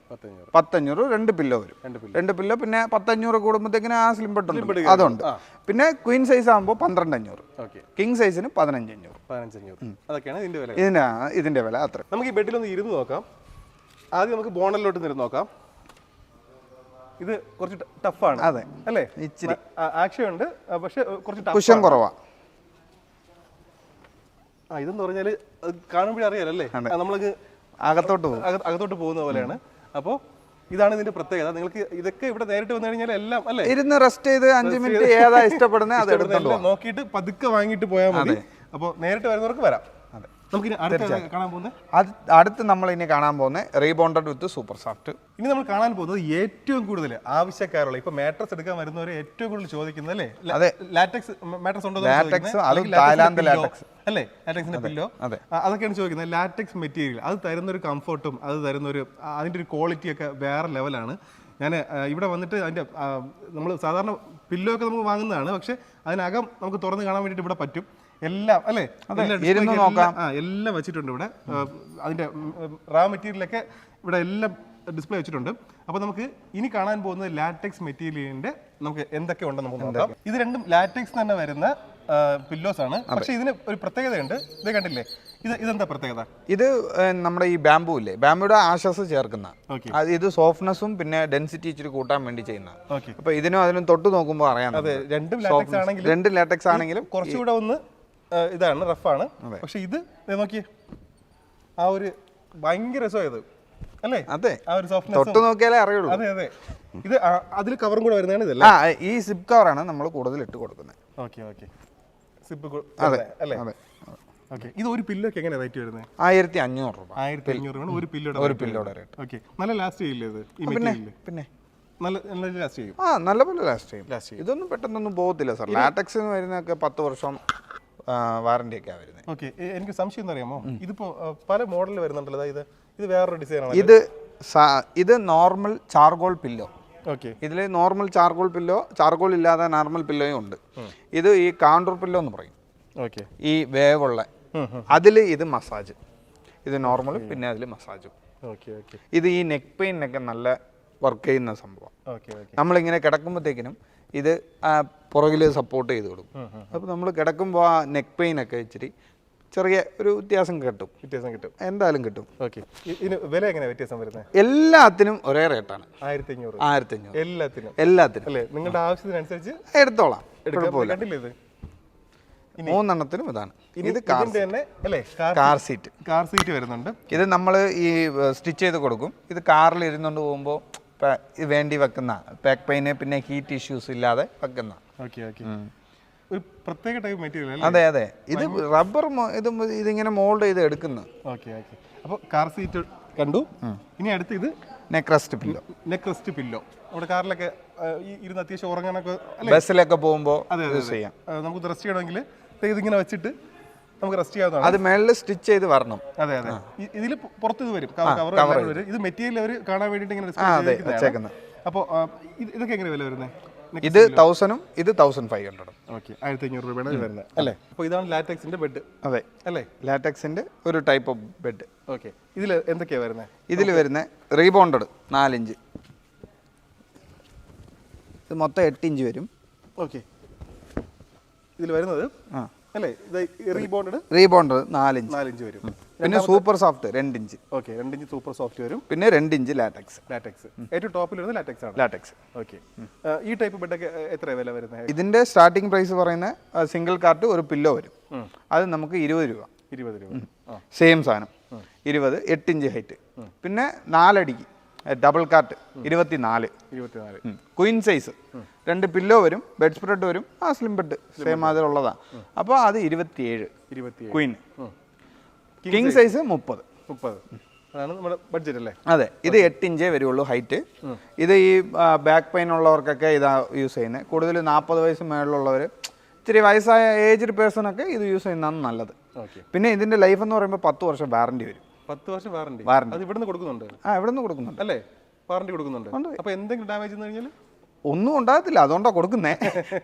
2 പില്ലോ വരും. 2 പില്ലോ. പിന്നെ 10,500 കൂടുമ്പോഴത്തേക്കിന് ആ സ്ലിം ബെഡ് അതുണ്ട്. പിന്നെ ക്വീൻ സൈസ് ആകുമ്പോൾ 12,500. കിങ് സൈസിന് 15,500. അതൊക്കെയാണ് ഇതിന്റെ വില. അത്ര. നമുക്ക് ഈ ബെഡിലൊന്ന് ഇരുന്ന് നോക്കാം. ആദ്യം നമുക്ക് ബോണലിലോട്ട് ഇരുന്ന് നോക്കാം. ഇത് കുറച്ച് ടഫാണ്. അതെ അല്ലേ, ഇച്ചിരി ആക്ഷൻ ഉണ്ട്, പക്ഷെ കുറച്ച് കുഷൻ കുറവാ. ഇതെന്ന് പറഞ്ഞാൽ കാണുമ്പോഴേ അറിയാലല്ലേ, നമ്മൾക്ക് അകത്തോട്ട് പോകുന്ന പോലെയാണ്. അപ്പോൾ ഇതാണ് ഇതിന്റെ പ്രത്യേകത. നിങ്ങൾക്ക് ഇതൊക്കെ ഇവിടെ നേരിട്ട് വന്നു കഴിഞ്ഞാൽ എല്ലാം അല്ലേ, ഇരുന്ന് റെസ്റ്റ് ചെയ്ത് 5 മിനിറ്റ് ഏതാ ഇഷ്ടപ്പെടുന്നത് അത് നോക്കിയിട്ട് പതുക്കെ വാങ്ങിയിട്ട് പോയാൽ മതി. അപ്പോൾ നേരിട്ട് വരുന്നവർക്ക് വരാം. നമുക്കിനി അടുത്ത കാണാൻ പോകുന്നത് അടുത്ത് നമ്മൾ ഇനി കാണാൻ പോകുന്നത് റീബോണ്ടഡ് വിത്ത് സൂപ്പർ സോഫ്റ്റ്. ഇനി നമ്മൾ കാണാൻ പോകുന്നത് ഏറ്റവും കൂടുതൽ ആവശ്യക്കാരുള്ള ഇപ്പൊ മാട്രസ് എടുക്കാൻ വരുന്നവരെ ഏറ്റവും കൂടുതൽ ചോദിക്കുന്നത് അല്ലേ ലാറ്റക്സ് മാട്രസ് ഉണ്ടോ അല്ലേ ലാറ്റക്സിന്റെ പില്ലോ അതൊക്കെയാണ് ചോദിക്കുന്നത്. ലാറ്റക്സ് മെറ്റീരിയൽ അത് തരുന്ന ഒരു കംഫർട്ടും അത് തരുന്ന ഒരു അതിന്റെ ഒരു ക്വാളിറ്റി ഒക്കെ വേറെ ലെവലാണ്. ഞാൻ ഇവിടെ വന്നിട്ട് അതിന്റെ നമ്മൾ സാധാരണ പില്ലോ ഒക്കെ നമുക്ക് വാങ്ങുന്നതാണ്, പക്ഷെ അതിനകം നമുക്ക് തുറന്ന് കാണാൻ വേണ്ടിയിട്ട് ഇവിടെ പറ്റും. എല്ലാം അല്ലേ എല്ലാം വെച്ചിട്ടുണ്ട് ഇവിടെ. അതിന്റെ റാ മെറ്റീരിയലൊക്കെ ഇവിടെ എല്ലാം ഡിസ്പ്ലേ വെച്ചിട്ടുണ്ട്. അപ്പോൾ നമുക്ക് ഇനി കാണാൻ പോകുന്നത് ലാറ്റക്സ് മെറ്റീരിയലിന്റെ നമുക്ക് എന്തൊക്കെ ഉണ്ടെന്ന് നമുക്ക് നോക്കാം. ഇത് രണ്ടും ലാറ്റക്സ് തന്നെ വരുന്ന പില്ലോസ് ആണ്. പക്ഷെ ഇതിന് ഒരു പ്രത്യേകതയുണ്ട്. ഇത് കണ്ടില്ലേ, ഇതെന്താ പ്രത്യേകത? ഇത് നമ്മുടെ ഈ ബാംബു ഇല്ലേ, ബാംബുയുടെ ആശസ് ചേർക്കുന്ന ഇത് സോഫ്റ്റ്നെസ്സും പിന്നെ ഡെൻസിറ്റി ഇച്ചിരി കൂട്ടാൻ വേണ്ടി ചെയ്യുന്ന. അപ്പൊ ഇതിനും അതിനും തൊട്ട് നോക്കുമ്പോൾ അറിയാം. രണ്ടും ലാറ്റക്സ് ആണെങ്കിലും കുറച്ചുകൂടെ ഒന്ന് ഇതാണ് റഫാണ്. പക്ഷെ ഇത് നോക്കിയേ, ആ ഒരു ഭയങ്കര രസമായത് അല്ലേ? അതെ, ആ ഒരു സോഫ്റ്റ്നെസ് തൊട്ട് നോക്കിയാലേ അറിയുള്ളൂ. അതെ അതെ. ഇത് അതിൽ കവറും കൂടെ വരുന്നതാണ് ഇതല്ലേ? ഈ സിപ്പ് കവറാണ് നമ്മൾ കൂടുതൽ ഇട്ട് കൊടുക്കുന്നത്. ഓക്കെ ഓക്കെ, സിപ്പ് അല്ലേ? ഓക്കെ. ഇത് ഒരു പില്ലോക്ക് എങ്ങനെ റേറ്റ് വരുന്നത്? 1500 രൂപ. 1500 രൂപ ഒരു പില്ലോടെ റേറ്റ്. ഓക്കെ, നല്ല ലാസ്റ്റ് ചെയ്യില്ലേ ഇത്? ഈ മെറ്റീരിയൽ പിന്നെ നല്ല ലാസ്റ്റ് ചെയ്യും. നല്ലപോലെ ലാസ്റ്റ് ചെയ്യും. ഇതൊന്നും പെട്ടെന്നൊന്നും പോകത്തില്ല സാർ. ലാറ്റക്സ് വരുന്നതൊക്കെ 10 വർഷം വാറന്റി ഒക്കെ വരുന്നത്. ഓക്കെ, എനിക്ക് സംശയം എന്താ അറിയാമോ, ഇതിപ്പോ പല മോഡലിൽ വരുന്നുണ്ടല്ലോ. ഇത് വേറൊരു ഡിസൈൻ ആണ്. ഇത് നോർമൽ ചാർഗോൾ പില്ലോ. ഓക്കെ, ഇതിൽ നോർമൽ ചാർഗോൾ പില്ലോ, ചാർഗോൾ ഇല്ലാതെ നോർമൽ പില്ലോയും ഉണ്ട്. ഇത് ഈ കാണ്ടൂർ പില്ലോ എന്ന് പറയും. ഓക്കെ, ഈ വേവുള്ള അതിൽ ഇത് മസാജ്, ഇത് നോർമൽ പിന്നെ അതിൽ മസാജും. Okay okay. ഇത് ഈ നെക്ക് പെയിനൊക്കെ നല്ല വർക്ക് ചെയ്യുന്ന സംഭവം. നമ്മളിങ്ങനെ കിടക്കുമ്പോഴത്തേക്കിനും ഇത് പുറകിൽ സപ്പോർട്ട് ചെയ്ത് കൊടുക്കും. അപ്പോൾ നമ്മൾ കിടക്കുമ്പോൾ ആ നെക്ക് പെയിനൊക്കെ ഇച്ചിരി ചെറിയ ഒരു വ്യത്യാസം കിട്ടും. എന്തായാലും കിട്ടും. ഓക്കെ, ഇതിന് വില എങ്ങനെ വ്യത്യാസം വരുന്നത്? എല്ലാത്തിനും ഒരേ റേറ്റാണ്. 1500 എല്ലാത്തിനും അല്ലേ? നിങ്ങളുടെ ആവശ്യത്തിനനുസരിച്ച് എടുത്തോളാം. കണ്ടില്ലേ ഇത്? 3 എണ്ണത്തിനും ഇതാണ്. ഇത് കാർ സീറ്റ് വരുന്നുണ്ട്. ഇത് നമ്മൾ ഈ സ്റ്റിച്ച് ചെയ്ത് കൊടുക്കും. ഇത് കാറിൽ ഇരുന്നുകൊണ്ട് പോകുമ്പോൾ വേണ്ടി വെക്കുന്ന ബാക്ക് പെയിന് പിന്നെ ഹീറ്റ് ഇഷ്യൂസ് ഇല്ലാതെ വെക്കുന്ന. ഓക്കെ ഓക്കെ, ഒരു പ്രത്യേക ടൈപ്പ് മെറ്റീരിയൽ. അതെ അതെ, ഇത് റബ്ബർ ഇതിങ്ങനെ മോൾഡ് ചെയ്ത് എടുക്കുന്നത്. Okay okay. അപ്പോൾ കാർ സീറ്റ് കണ്ടു. ഇനി അടുത്ത് ഇത് നെക്ക് റെസ്റ്റ് പില്ലോ. നമ്മുടെ കാറിലൊക്കെ ഇരുന്ന് അത്യാവശ്യം ഉറങ്ങാനൊക്കെ ബസ്സിലൊക്കെ പോകുമ്പോൾ യൂസ് ചെയ്യാം. നമുക്ക് റെസ്റ്റ് ചെയ്യണമെങ്കിൽ ഇതിങ്ങനെ വെച്ചിട്ട് നമുക്ക് റെസ്റ്റ് ചെയ്യാവുന്നതാണ്. അത് മേളിൽ സ്റ്റിച്ച് ചെയ്ത് വരണം. അതെ അതെ. ഇതിൽ പുറത്ത് ഇത് വരും, കവർ. ഇത് മെറ്റീരിയൽ അവർ കാണാൻ വേണ്ടിയിട്ട് ഇങ്ങനെ വെച്ചേക്കുന്നത്. അപ്പോൾ ഇതൊക്കെ എങ്ങനെ വില വരുന്നത്? ഇത് 1000 ഇത് 1500. ഓക്കെ, 1500 രൂപയാണ് വരുന്നത് അല്ലേ? അപ്പോൾ ഇതാണ് ലാറ്റക്സിന്റെ ബെഡ്. അതെ അല്ലേ, ലാറ്റക്സിന്റെ ഒരു ടൈപ്പ് ഓഫ് ബെഡ്. ഓക്കെ, ഇതിൽ എന്തൊക്കെയാണ് വരുന്നത്? ഇതിൽ വരുന്ന റീബോണ്ടഡ് 4 ഇഞ്ച്, ഇത് മൊത്തം 8 ഇഞ്ച് വരും. ഓക്കെ, ഇതിൽ വരുന്നത് അല്ലേ റീബോണ്ടഡ് 4 ഇഞ്ച് വരും. പിന്നെ super soft 2 inch. Okay, 2 inch super soft വരും. പിന്നെ 2 ഇഞ്ച് ലാറ്റക്സ്. ഏറ്റവും ടോപ്പിൽ വരുന്നത് ലാറ്റക്സ്. ഓക്കെ, ഈ ടൈപ്പ് ബെഡൊക്കെ എത്ര വില വരുന്നത്? ഇതിന്റെ സ്റ്റാർട്ടിംഗ് പ്രൈസ് പറയുന്നത് സിംഗിൾ കാർട്ട് ഒരു പില്ലോ വരും. അത് നമുക്ക് 20 രൂപ. സെയിം സാധനം 20, 8 ഇഞ്ച് ഹൈറ്റ്. പിന്നെ 4 അടിക്ക് double cot 24. Queen size 2 pillow വരും, ബെഡ് സ്പ്രെഡ് വരും. സ്ലിം ബെഡ് സെയിം അതിലുള്ളതാണ്. അപ്പോൾ അത് 27 ക്വീൻ. King size 30. അതാണ് നമ്മുടെ ബഡ്ജറ്റ് അല്ലേ? അതെ, ഇത് 8 ഇഞ്ചേ വരുള്ളൂ ഹൈറ്റ്. ഇത് ഈ ബാക്ക് പെയിൻ ഉള്ളവർക്കൊക്കെ ഇതാ യൂസ് ചെയ്യുന്നത്. കൂടുതൽ 40 വയസ്സ് മേളിലുള്ളവർ, ഇച്ചിരി വയസ്സായ ഏജ്ഡ് പേഴ്സൺ ഒക്കെ ഇത് യൂസ് ചെയ്യുന്നതാണ് നല്ലത്. പിന്നെ ഇതിന്റെ ലൈഫ് എന്ന് പറയുമ്പോൾ 10 വർഷം വാറണ്ടി വരും. 10 വർഷം വാറണ്ടി. അത് ഇവിടുന്ന് കൊടുക്കുന്നുണ്ട്? ഇവിടുന്ന് കൊടുക്കുന്നുണ്ട് അല്ലേ? വാറണ്ടി കൊടുക്കുന്നുണ്ട്. അപ്പോൾ എന്തെങ്കിലും ഡാമേജ് എന്ന് കഴിഞ്ഞാൽ ഒന്നും ഉണ്ടാകത്തില്ല, അതുകൊണ്ടാണ് കൊടുക്കുന്നേ.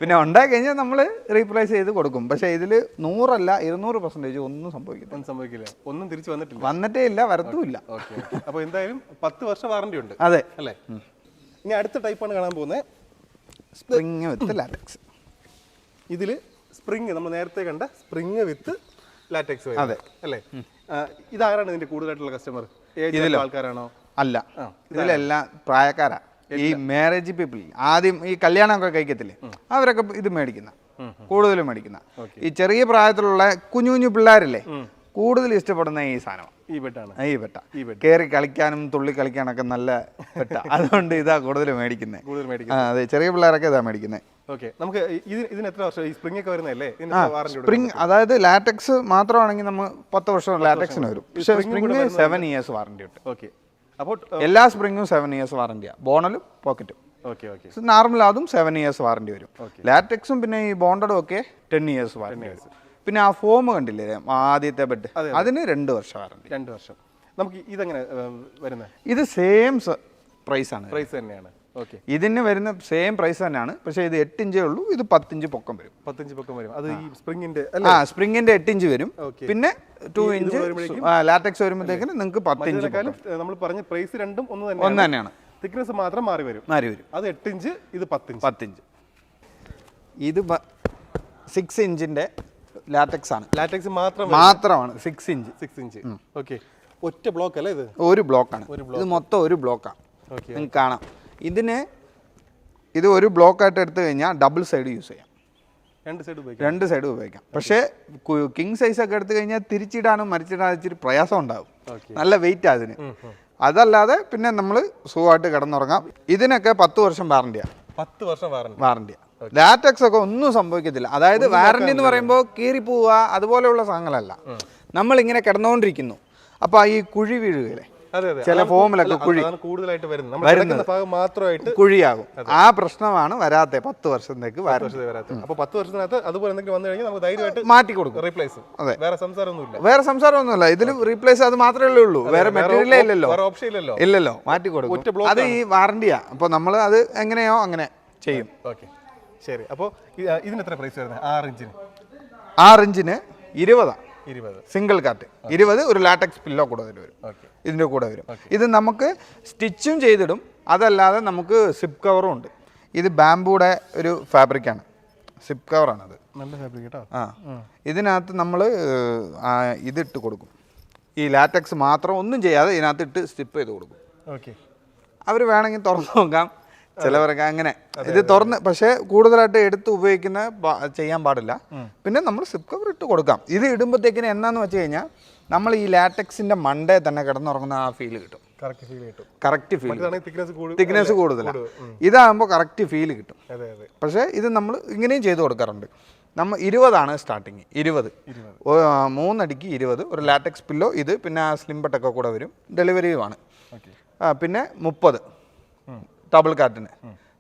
പിന്നെ ഉണ്ടായി കഴിഞ്ഞാൽ നമ്മൾ റീപ്ലേസ് ചെയ്ത് കൊടുക്കും. പക്ഷേ ഇതിൽ 100 അല്ല 200% ഒന്നും സംഭവിക്കില്ല. ഒന്നും തിരിച്ചു വന്നിട്ടേ ഇല്ല, വരത്തുമില്ല. അപ്പോൾ എന്തായാലും 10 വർഷം വാറണ്ടി ഉണ്ട്. അതെ അല്ലേ? ഇനി അടുത്ത ടൈപ്പാണ് കാണാൻ പോകുന്നത്, സ്പ്രിങ് വിത്ത് ലാറ്റക്സ്. ഇതിൽ സ്പ്രിങ് നമ്മൾ നേരത്തെ കണ്ട സ്പ്രിങ് വിത്ത് ലാറ്റക്സ്. അതെ അല്ലേ? ഇതാരാണ് ഇതിന്റെ കൂടുതലായിട്ടുള്ള കസ്റ്റമർ? ആൾക്കാരാണോ? അല്ല, ഇതിലെല്ലാം പ്രായക്കാരാ. ഈ മാരേജ് പീപ്പിൾ ആദ്യം ഈ കല്യാണമൊക്കെ കഴിക്കത്തില്ലേ, അവരൊക്കെ ഇത് മേടിക്കുന്ന, കൂടുതലും മേടിക്കുന്ന. ഈ ചെറിയ പ്രായത്തിലുള്ള കുഞ്ഞു കുഞ്ഞു പിള്ളേരില്ലേ, കൂടുതൽ ഇഷ്ടപ്പെടുന്ന ഈ സാധനം ഈ ബെഡാണ്. ഈ പെട്ട കയറി കളിക്കാനും തുള്ളി കളിക്കാനൊക്കെ നല്ല പെട്ട. അതുകൊണ്ട് ഇതാ കൂടുതൽ മേടിക്കുന്നത്. കൂടുതൽ മേടിക്കുന്നത്. അതെ, ചെറിയ പിള്ളേരൊക്കെ ഇതാ മേടിക്കുന്നത്. ഓക്കെ, നമുക്ക് ഇതിന് എത്ര വർഷം ഈ സ്പ്രിംഗ് ഒക്കെ വരുന്നതല്ലേ? സ്പ്രിംഗ് അതായത് ലാറ്റക്സ് മാത്രമാണെങ്കിൽ നമ്മൾ 10 വർഷം ലാറ്റക്സിന് വരും. പക്ഷേ സ്പ്രിംഗ് 7 ഇയേഴ്സ് വാറണ്ടി ഉണ്ട്. ഓക്കെ, അപ്പോൾ എല്ലാ സ്പ്രിംഗും 7 ഇയേഴ്സ് വാറണ്ടിയാണ്. ബോണലും പോക്കറ്റും ഓക്കെ ഓക്കെ നോർമൽ അതും 7 ഇയേഴ്സ് വാറണ്ടി വരും. ലാറ്റക്സും പിന്നെ ഈ ബോണ്ടഡും ഒക്കെ 10 ഇയേഴ്സ് വാറണ്ടി വരും. പിന്നെ ആ ഫോം കണ്ടില്ലേ ആദ്യത്തെ ബെഡ്, അതിന് 2 വർഷം വാറണ്ടി. 2 വർഷം. നമുക്ക് ഇതെങ്ങനെ വരുന്നത്? ഇത് സെയിം പ്രൈസ് ആണ്. പ്രൈസ് തന്നെയാണ്. ഓക്കെ, ഇതിന് വരുന്ന സെയിം പ്രൈസ് തന്നെയാണ്. പക്ഷേ ഇത് 8 ഇഞ്ചേ ഉള്ളൂ, ഇത് 10 ഇഞ്ച് പൊക്കം വരും. 10 ഇഞ്ച് പൊക്കം വരും. അത് ഈ സ്പ്രിംഗിന്റെ സ്പ്രിംഗിന്റെ 8 ഇഞ്ച് വരും. പിന്നെ 2 ഇഞ്ച് ലാറ്റക്സ് വരുമ്പോഴത്തേക്കിന് നിങ്ങൾക്ക് 10 ഇഞ്ച്. നമ്മൾ പറഞ്ഞ പ്രൈസ് രണ്ടും ഒന്ന് തന്നെയാണ്. തിക്നെസ് മാത്രം മാറി വരും. അത് 8 ഇഞ്ച്, ഇത് 10 ഇഞ്ച്. 10 ഇഞ്ച്. ഇത് 6 ഇഞ്ചിന്റെ ലാറ്റക്സ് ആണ്. ലാറ്റക്സ് മാത്രമാണ് 6 ഇഞ്ച്. 6 ഇഞ്ച്. ഓക്കെ, ഒറ്റ ബ്ലോക്ക് അല്ലേ ഇത്? ഒരു ബ്ലോക്കാണ് ഇത്, മൊത്തം ഒരു ബ്ലോക്കാണ്. നിങ്ങൾക്ക് കാണാം. ഇത് ഒരു ബ്ലോക്കായിട്ട് എടുത്തു കഴിഞ്ഞാൽ ഡബിൾ സൈഡ് യൂസ് ചെയ്യാം. 2 സൈഡ് ഉപയോഗിക്കാം. പക്ഷേ കിങ് സൈസ് ഒക്കെ എടുത്തു കഴിഞ്ഞാൽ തിരിച്ചിടാനും മരിച്ചിടാനും ഇച്ചിരി പ്രയാസം ഉണ്ടാവും. നല്ല വെയിറ്റ് അതിന്. അതല്ലാതെ പിന്നെ നമ്മൾ സുഖമായിട്ട് കിടന്നുറങ്ങാം. ഇതിനൊക്കെ 10 വർഷം വാറണ്ടിയാണ്. 10 വർഷം വാറണ്ടിയാണ്. ലാറ്റക്സ് ഒക്കെ ഒന്നും സംഭവിക്കത്തില്ല. അതായത് വാറണ്ടി എന്ന് പറയുമ്പോൾ കീറി പോവുക അതുപോലെയുള്ള സാധനങ്ങളല്ല. നമ്മളിങ്ങനെ കിടന്നുകൊണ്ടിരിക്കുന്നു, അപ്പോൾ ഈ കുഴി വീഴുകയില്ലേ, ചില ഫോമിലൊക്കെ കുഴി മാത്രമായിട്ട് കുഴിയാകും. ആ പ്രശ്നമാണ് വരാത്ത 10 വർഷത്തേക്ക്. അപ്പോൾ 10 വർഷത്തിനകത്ത് അതുപോലെ എന്തെങ്കിലും വന്നു കഴിഞ്ഞാൽ നമുക്ക് ധൈര്യമായിട്ട് മാറ്റി കൊടുക്കും. റീപ്ലേസ്. അതെ, വേറെ സംസാരമൊന്നുമില്ല. ഇതിൽ റീപ്ലേസ് അത് മാത്രമേ ഉള്ളൂ, വേറെ മെറ്റീരിയലേ ഇല്ലല്ലോ. ഇല്ലല്ലോ, മാറ്റി കൊടുക്കും. അത് ഈ വാറണ്ടിയാ. അപ്പോൾ നമ്മൾ അത് എങ്ങനെയോ അങ്ങനെ ചെയ്യും. ഓക്കെ, ശരി. അപ്പോൾ ഇതിന് എത്ര പ്രൈസ് വരുന്നത്? 6 ഇഞ്ചിന് 6 ഇഞ്ചിന് 20 20 സിംഗിൾ കാറ്റ് 20. ഒരു ലാറ്റക്സ് പില്ലോ കൂടെ വരും. ഇതിൻ്റെ കൂടെ വരും. ഇത് നമുക്ക് സ്റ്റിച്ചും ചെയ്തിടും. അതല്ലാതെ നമുക്ക് സിപ്പ് കവറും ഉണ്ട്. ഇത് ബാംബൂടെ ഒരു ഫാബ്രിക്കാണ്, സിപ്പ് കവറാണത്. നല്ല ഫാബ്രിക് കേട്ടോ. ഇതിനകത്ത് നമ്മൾ ഇതിട്ട് കൊടുക്കും. ഈ ലാറ്റക്സ് മാത്രം ഒന്നും ചെയ്യാതെ ഇതിനകത്ത് ഇട്ട് സ്റ്റിപ്പ് ചെയ്ത് കൊടുക്കും. ഓക്കെ, അവർ വേണമെങ്കിൽ തുറന്ന് നോക്കാം, ചിലവരൊക്കെ അങ്ങനെ. ഇത് തുറന്ന് പക്ഷേ കൂടുതലായിട്ട് എടുത്ത് ഉപയോഗിക്കുന്ന ചെയ്യാൻ പാടില്ല. പിന്നെ നമ്മൾ സിപ്പ് കവർ ഇട്ട് കൊടുക്കാം. ഇത് ഇടുമ്പോഴത്തേക്കിന് എന്നാന്ന് വെച്ച് കഴിഞ്ഞാൽ നമ്മൾ ഈ ലാറ്റക്സിന്റെ മണ്ടേ തന്നെ കിടന്നുറങ്ങുന്ന ആ ഫീൽ കിട്ടും. Correct feel. തിക്നെസ് കൂടുതലാണ്. ഇതാകുമ്പോൾ കറക്റ്റ് ഫീൽ കിട്ടും. പക്ഷേ ഇത് നമ്മൾ ഇങ്ങനെയും ചെയ്ത് കൊടുക്കാറുണ്ട്. നമ്മൾ 20 സ്റ്റാർട്ടിങ്. 20 3 അടിക്ക് 20. ഒരു ലാറ്റക്സ് പില്ലോ, ഇത് പിന്നെ ആ സ്ലിം ബെഡൊക്കെ കൂടെ വരും. ഡെലിവറിയുമാണ്. പിന്നെ 30 ഡബിൾ കാറ്റിന്,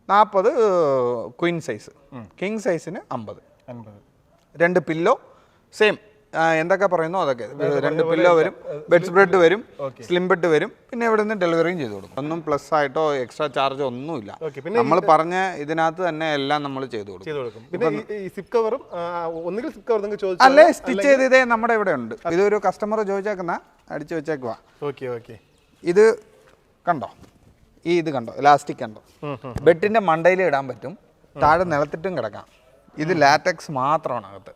40 ക്വീൻ സൈസ്. കിങ് സൈസിന് 50. 2 പില്ലോ സെയിം എന്തൊക്കെ പറയുന്നോ അതൊക്കെ. 2 പില്ലോ വരും, ബെഡ് സ്പ്രെഡ് വരും, സ്ലിം ബെഡ് വരും. പിന്നെ ഇവിടെ നിന്ന് ഡെലിവറിയും ചെയ്ത് കൊടുക്കും. ഒന്നും പ്ലസ് ആയിട്ടോ എക്സ്ട്രാ ചാർജോ ഒന്നുമില്ല. നമ്മൾ പറഞ്ഞ ഇതിനകത്ത് തന്നെ എല്ലാം നമ്മൾ ചെയ്ത് കൊടുക്കും. അല്ലേ സ്റ്റിച്ച് ചെയ്ത് ഇതേ നമ്മുടെ ഇവിടെ ഉണ്ട്. ഇതൊരു കസ്റ്റമർ ചോദിച്ചേക്കുന്ന അടിച്ചു വെച്ചേക്കുവാ. ഇത് കണ്ടോ, ഇത് കണ്ടോ, ഇലാസ്റ്റിക് കണ്ടോ, ബെഡിന്റെ മണ്ടയിൽ ഇടാൻ പറ്റും, താഴെ നിലത്തിട്ടും കിടക്കാം. ഇത് ലാറ്റക്സ് മാത്രമാണ് അകത്ത്.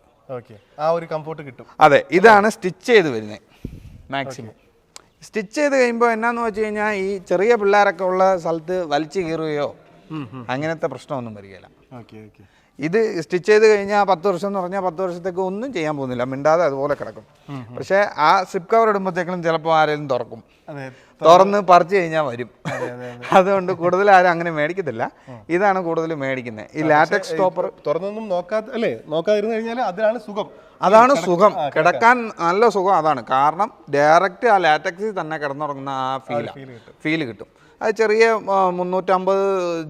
ആ ഒരു കംഫോർട്ട് കിട്ടും. അതെ, ഇതാണ് സ്റ്റിച്ച് ചെയ്ത് വരുന്നത് മാക്സിമം. സ്റ്റിച്ച് ചെയ്ത് കഴിയുമ്പോൾ എന്നാന്ന് വെച്ച് കഴിഞ്ഞാൽ ഈ ചെറിയ പിള്ളേരൊക്കെ ഉള്ള സ്ഥലത്ത് വലിച്ചു കീറുകയോ അങ്ങനത്തെ പ്രശ്നമൊന്നും വരികയില്ല. ഇത് സ്റ്റിച്ച് ചെയ്ത് കഴിഞ്ഞാൽ 10 വർഷം എന്ന് പറഞ്ഞാൽ 10 വർഷത്തേക്ക് ഒന്നും ചെയ്യാൻ പോകുന്നില്ല, മിണ്ടാതെ അതുപോലെ കിടക്കും. പക്ഷേ ആ സിപ്പ് കവർ ഇടുമ്പോഴത്തേക്കും ചിലപ്പോൾ ആരെങ്കിലും തുറന്ന് പറിച്ചു കഴിഞ്ഞാൽ വരും. അതുകൊണ്ട് കൂടുതൽ ആരും അങ്ങനെ മേടിക്കത്തില്ല. ഇതാണ് കൂടുതൽ മേടിക്കുന്നത്. ഈ ലാറ്റക്സ് ടോപ്പർ തുറന്നൊന്നും നോക്കാതിരുന്നു കഴിഞ്ഞാൽ അതാണ് സുഖം. അതാണ് സുഖം, കിടക്കാൻ നല്ല സുഖം അതാണ്. കാരണം ഡയറക്റ്റ് ആ ലാറ്റക്സിൽ തന്നെ കിടന്നുറങ്ങുന്ന ആ ഫീല് കിട്ടും. അത് ചെറിയ 350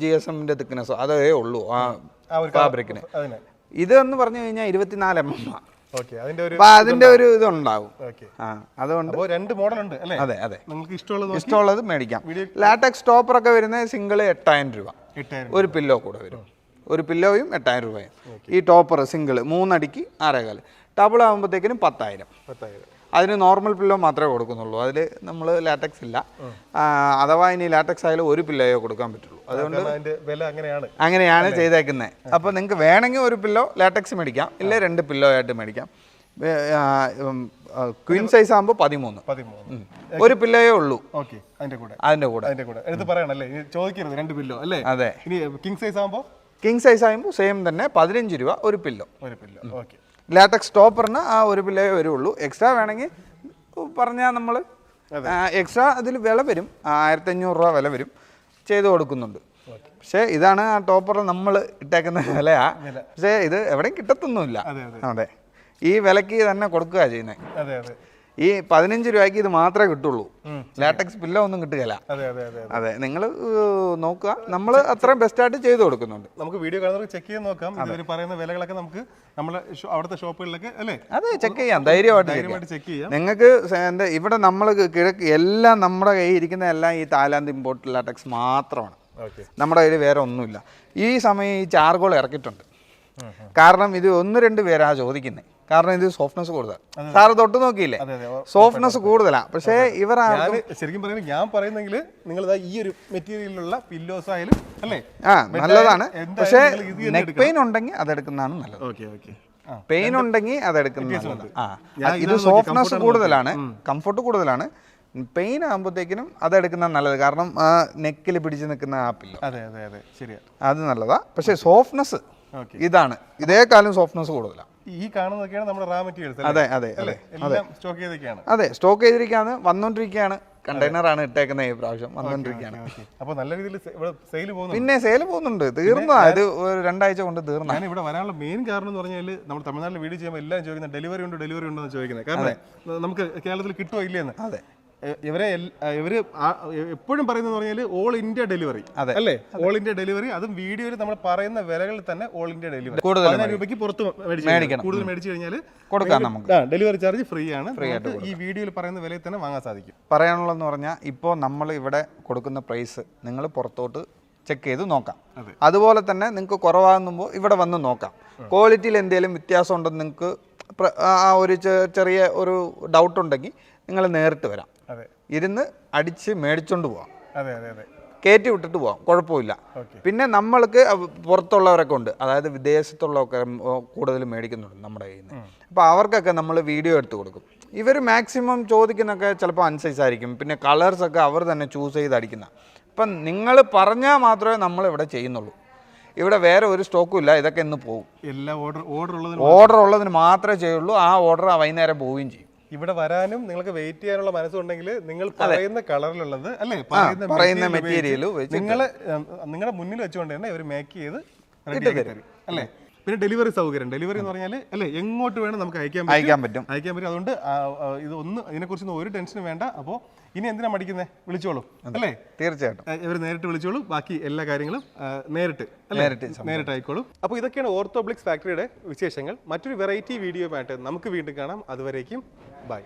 GSM തിക്നെസ് അതേ ഉള്ളൂ ആ ഫാബ്രിക്കിന്. ഇതെന്ന് പറഞ്ഞു കഴിഞ്ഞാൽ 24 mm. അതിന്റെ ഒരു ഇതുണ്ടാവും. അതുകൊണ്ട് 2 മോഡൽ ഉണ്ട്. അതെ അതെ, നിങ്ങൾക്ക് ഇഷ്ടമുള്ളത് മേടിക്കാം. ലാറ്റക്സ് ടോപ്പർ ഒക്കെ വരുന്നത് സിംഗിൾ 8000 രൂപ. ഒരു പില്ലോ കൂടെ വരും. ഒരു പില്ലോയും 8000 രൂപയും. ഈ ടോപ്പർ സിംഗിൾ 3 അടിക്ക് 6.25. ഡബിൾ ആകുമ്പോഴത്തേക്കിനും 10,000. അതിന് നോർമൽ പില്ലോ മാത്രമേ കൊടുക്കുന്നുള്ളൂ. അതിൽ നമ്മൾ ലാറ്റക്സ് ഇല്ല. അഥവാ ഇനി ലാറ്റക്സ് ആയാലും ഒരു പില്ലോയോ കൊടുക്കാൻ പറ്റുള്ളൂ. അതുകൊണ്ട് അങ്ങനെയാണ് ചെയ്തേക്കുന്നത്. അപ്പോൾ നിങ്ങൾക്ക് വേണമെങ്കിൽ ഒരു പില്ലോ ലാറ്റക്സ് മേടിക്കാം, ഇല്ല 2 പില്ലോ ആയിട്ട് മേടിക്കാം. ക്വീൻ സൈസ് ആകുമ്പോൾ 13. ഒരു പില്ലോയേ ഉള്ളൂ അതിന്റെ കൂടെ. അതെ, കിങ് സൈസ് ആകുമ്പോൾ സെയിം തന്നെ 15 രൂപ ഒരു പില്ലോ. ലാറ്റക്സ് ടോപ്പറിന് ആ ഒരു പില്ലേ വരുള്ളൂ. എക്സ്ട്രാ വേണമെങ്കിൽ പറഞ്ഞാൽ നമ്മൾ എക്സ്ട്രാ അതിൽ വില വരും, 1500 രൂപ വില വരും, ചെയ്ത് കൊടുക്കുന്നുണ്ട്. പക്ഷേ ഇതാണ് ആ ടോപ്പർ നമ്മൾ ഇട്ടേക്കുന്ന വിലയാ. പക്ഷേ ഇത് എവിടെയും കിട്ടത്തൊന്നുമില്ല. അതെ, ഈ വിലക്ക് തന്നെ കൊടുക്കുക ചെയ്യുന്നത്. ഈ 15 രൂപയ്ക്ക് ഇത് മാത്രമേ കിട്ടുള്ളൂ. ലാറ്റക്സ് പില്ലോ ഒന്നും കിട്ടുകയില്ല. അതെ, നിങ്ങൾ നോക്കുക, നമ്മൾ അത്രയും ബെസ്റ്റായിട്ട് ചെയ്ത് കൊടുക്കുന്നുണ്ട്. നമുക്ക് വീഡിയോ കാണുന്നവർക്ക് ചെക്ക് ചെയ്ത് നോക്കാം. ഇവർ പറയുന്ന വിലകളൊക്കെ നമുക്ക് നമ്മളെ അവിടുത്തെ ഷോപ്പുകളിലൊക്കെ അല്ലേ, അതെ, ചെക്ക് ചെയ്യാം, ധൈര്യമായിട്ട് ചെക്ക് ചെയ്യാം. നിങ്ങൾക്ക് ഇവിടെ നമ്മൾ കിഴക്ക് എല്ലാം നമ്മുടെ കയ്യിൽ ഇരിക്കുന്ന എല്ലാം ഈ തായ്ലാൻഡ് ഇമ്പോർട്ട് ലാറ്റക്സ് മാത്രമാണ്. നമ്മുടെ കയ്യിൽ വേറെ ഒന്നുമില്ല. ഈ സമയം ഈ ചാർഗോൾ ഇറക്കിയിട്ടുണ്ട്. കാരണം ഇത് 1-2 പേരാ ചോദിക്കുന്നത്. കാരണം ഇത് സോഫ്റ്റ്നെസ് കൂടുതലാണ്. സാറ് തൊട്ട് നോക്കിയില്ലേ, സോഫ്റ്റ്നെസ് കൂടുതലാണ്. പക്ഷേ ശരിക്കും പറയുന്നത് ഞാൻ പറയുന്നെങ്കിൽ നിങ്ങൾ ഈ ഒരു മെറ്റീരിയലിലുള്ള പില്ലോസ് ആയാലും അല്ലേ നല്ലതാണ്. പക്ഷേ നെക്ക് പെയിൻ ഉണ്ടെങ്കിൽ അതെടുക്കുന്നതാണ് നല്ലത്. പെയിൻ ഉണ്ടെങ്കിൽ അതെടുക്കുന്നതാണ്. ഇത് സോഫ്റ്റ്നെസ് കൂടുതലാണ്, കംഫർട്ട് കൂടുതലാണ്. പെയിൻ ആകുമ്പോഴത്തേക്കിനും അതെടുക്കുന്ന നല്ലത്. കാരണം ആ നെക്കിൽ പിടിച്ച് നിൽക്കുന്ന ആ പില്ലോ അത് നല്ലതാ. പക്ഷേ സോഫ്റ്റ്നെസ് ഇതാണ്, ഇതേക്കാളും സോഫ്റ്റ്നെസ് കൂടുതലാണ്. ഈ കാണുന്നതൊക്കെയാണ് നമ്മുടെ റാ മെറ്റീരിയൽസ്. അതെ, സ്റ്റോക്ക് ചെയ്തൊക്കെയാണ്. അതെ, സ്റ്റോക്ക് ചെയ്തിരിക്കുകയാണ്, വന്നുകൊണ്ടിരിക്കുകയാണ്. കണ്ടെയ്നറാണ് ഇട്ടേക്കുന്നത്, ഈ പ്രാവശ്യം വന്നുകൊണ്ടിരിക്കുകയാണ്. അപ്പോൾ നല്ല രീതിയിൽ സെയിൽ പോകുന്നു. പിന്നെ സെയിൽ പോകുന്നുണ്ട്. തീർന്നതാ, ഇത് 2 ആഴ്ച കൊണ്ട് തീർന്നു. ഞാൻ ഇവിടെ വരാനുള്ള മെയിൻ കാരണം എന്ന് പറഞ്ഞാൽ നമ്മൾ തമിഴ്നാട്ടിൽ വീഡിയോ ചെയ്യുമ്പോൾ എല്ലാം ചോദിക്കുന്നത് ഡെലിവറി ഉണ്ടോ എന്ന് ചോദിക്കുന്നത്. കാരണം നമുക്ക് കേരളത്തിൽ കിട്ടുമോ ഇല്ലെന്ന്. അതെ, ഇവര് എപ്പോഴും പറയുന്നത് പറഞ്ഞാൽ ഓൾ ഇന്ത്യ ഡെലിവറി അല്ലേ, ഓൾ ഇന്ത്യ ഡെലിവറി. അതും വീഡിയോയിൽ നമ്മൾ പറയുന്ന വിലകളിൽ തന്നെ ഓൾ ഇന്ത്യ ഡെലിവറി. 1000 രൂപയ്ക്ക് പുറത്ത് മേടിക്കണം. കൂടുതൽ മേടിച്ചു കഴിഞ്ഞാൽ കൊടുക്കാം നമുക്ക്. ഡെലിവറി ചാർജ് ഫ്രീ ആണ്. ഈ വീഡിയോയിൽ പറയുന്ന വിലയിൽ തന്നെ വാങ്ങാൻ സാധിക്കും. പറയാനുള്ളതെന്ന് പറഞ്ഞാൽ ഇപ്പോൾ നമ്മൾ ഇവിടെ കൊടുക്കുന്ന പ്രൈസ് നിങ്ങൾ പുറത്തോട്ട് ചെക്ക് ചെയ്ത് നോക്കാം. അതുപോലെ തന്നെ നിങ്ങൾക്ക് കുറവാകുമ്പോൾ ഇവിടെ വന്ന് നോക്കാം. ക്വാളിറ്റിയിൽ എന്തെങ്കിലും വ്യത്യാസം ഉണ്ടെന്ന് നിങ്ങൾക്ക് ആ ഒരു ചെറിയ ഒരു ഡൗട്ട് ഉണ്ടെങ്കിൽ നിങ്ങൾ നേരിട്ട് വരാം. ഇരുന്ന് അടിച്ച് മേടിച്ചോണ്ട് പോവാം, കയറ്റി വിട്ടിട്ട് പോവാം, കുഴപ്പമില്ല. പിന്നെ നമ്മൾക്ക് പുറത്തുള്ളവരൊക്കെ ഉണ്ട്, അതായത് വിദേശത്തുള്ളവരൊക്കെ കൂടുതൽ മേടിക്കുന്നുണ്ട് നമ്മുടെ കയ്യിൽ നിന്ന്. അപ്പോൾ അവർക്കൊക്കെ നമ്മൾ വീഡിയോ എടുത്ത് കൊടുക്കും. ഇവർ മാക്സിമം ചോദിക്കുന്നൊക്കെ ചിലപ്പോൾ അൺസൈസ് ആയിരിക്കും. പിന്നെ കളേഴ്സൊക്കെ അവർ തന്നെ ചൂസ് ചെയ്ത് അടിക്കുന്ന. അപ്പം നിങ്ങൾ പറഞ്ഞാൽ മാത്രമേ നമ്മളിവിടെ ചെയ്യുന്നുള്ളൂ. ഇവിടെ വേറെ ഒരു സ്റ്റോക്കും ഇല്ല. ഇതൊക്കെ ഇന്ന് പോകും. എല്ലാ ഓർഡർ ഉള്ളതിന് മാത്രമേ ചെയ്യുള്ളൂ. ആ ഓർഡർ വൈകുന്നേരം പോവുകയും ചെയ്യും. ഇവിടെ വരാനും നിങ്ങൾക്ക് വെയിറ്റ് ചെയ്യാനുള്ള മനസ്സുണ്ടെങ്കിൽ നിങ്ങൾ പറയുന്ന കളറിലുള്ളത് അല്ലേ, പറയുന്ന മെറ്റീരിയൽ നിങ്ങളുടെ മുന്നിൽ വെച്ചുകൊണ്ട് തന്നെ ഇവർ മേക്ക് ചെയ്ത് റെഡി തരും അല്ലേ. പിന്നെ ഡെലിവറി സൗകര്യം, ഡെലിവറി എന്ന് പറഞ്ഞാൽ അല്ലേ എങ്ങോട്ട് വേണം നമുക്ക് അയക്കാൻ പറ്റും. അതുകൊണ്ട് ഇതിനെക്കുറിച്ചൊന്നും ഒരു ടെൻഷനും വേണ്ട. അപ്പോൾ ഇനി എന്തിനാ മടിക്കുന്നത്, വിളിച്ചോളൂ അല്ലേ. തീർച്ചയായിട്ടും ഇവർ നേരിട്ട് വിളിച്ചോളൂ. ബാക്കി എല്ലാ കാര്യങ്ങളും നേരിട്ട് ആയിക്കോളും. അപ്പോൾ ഇതൊക്കെയാണ് ഓർത്തോബ്ലിക്സ് ഫാക്ടറിയുടെ വിശേഷങ്ങൾ. മറ്റൊരു വെറൈറ്റി വീഡിയോ ആയിട്ട് നമുക്ക് വീണ്ടും കാണാം. അതുവരേക്കും ബൈ.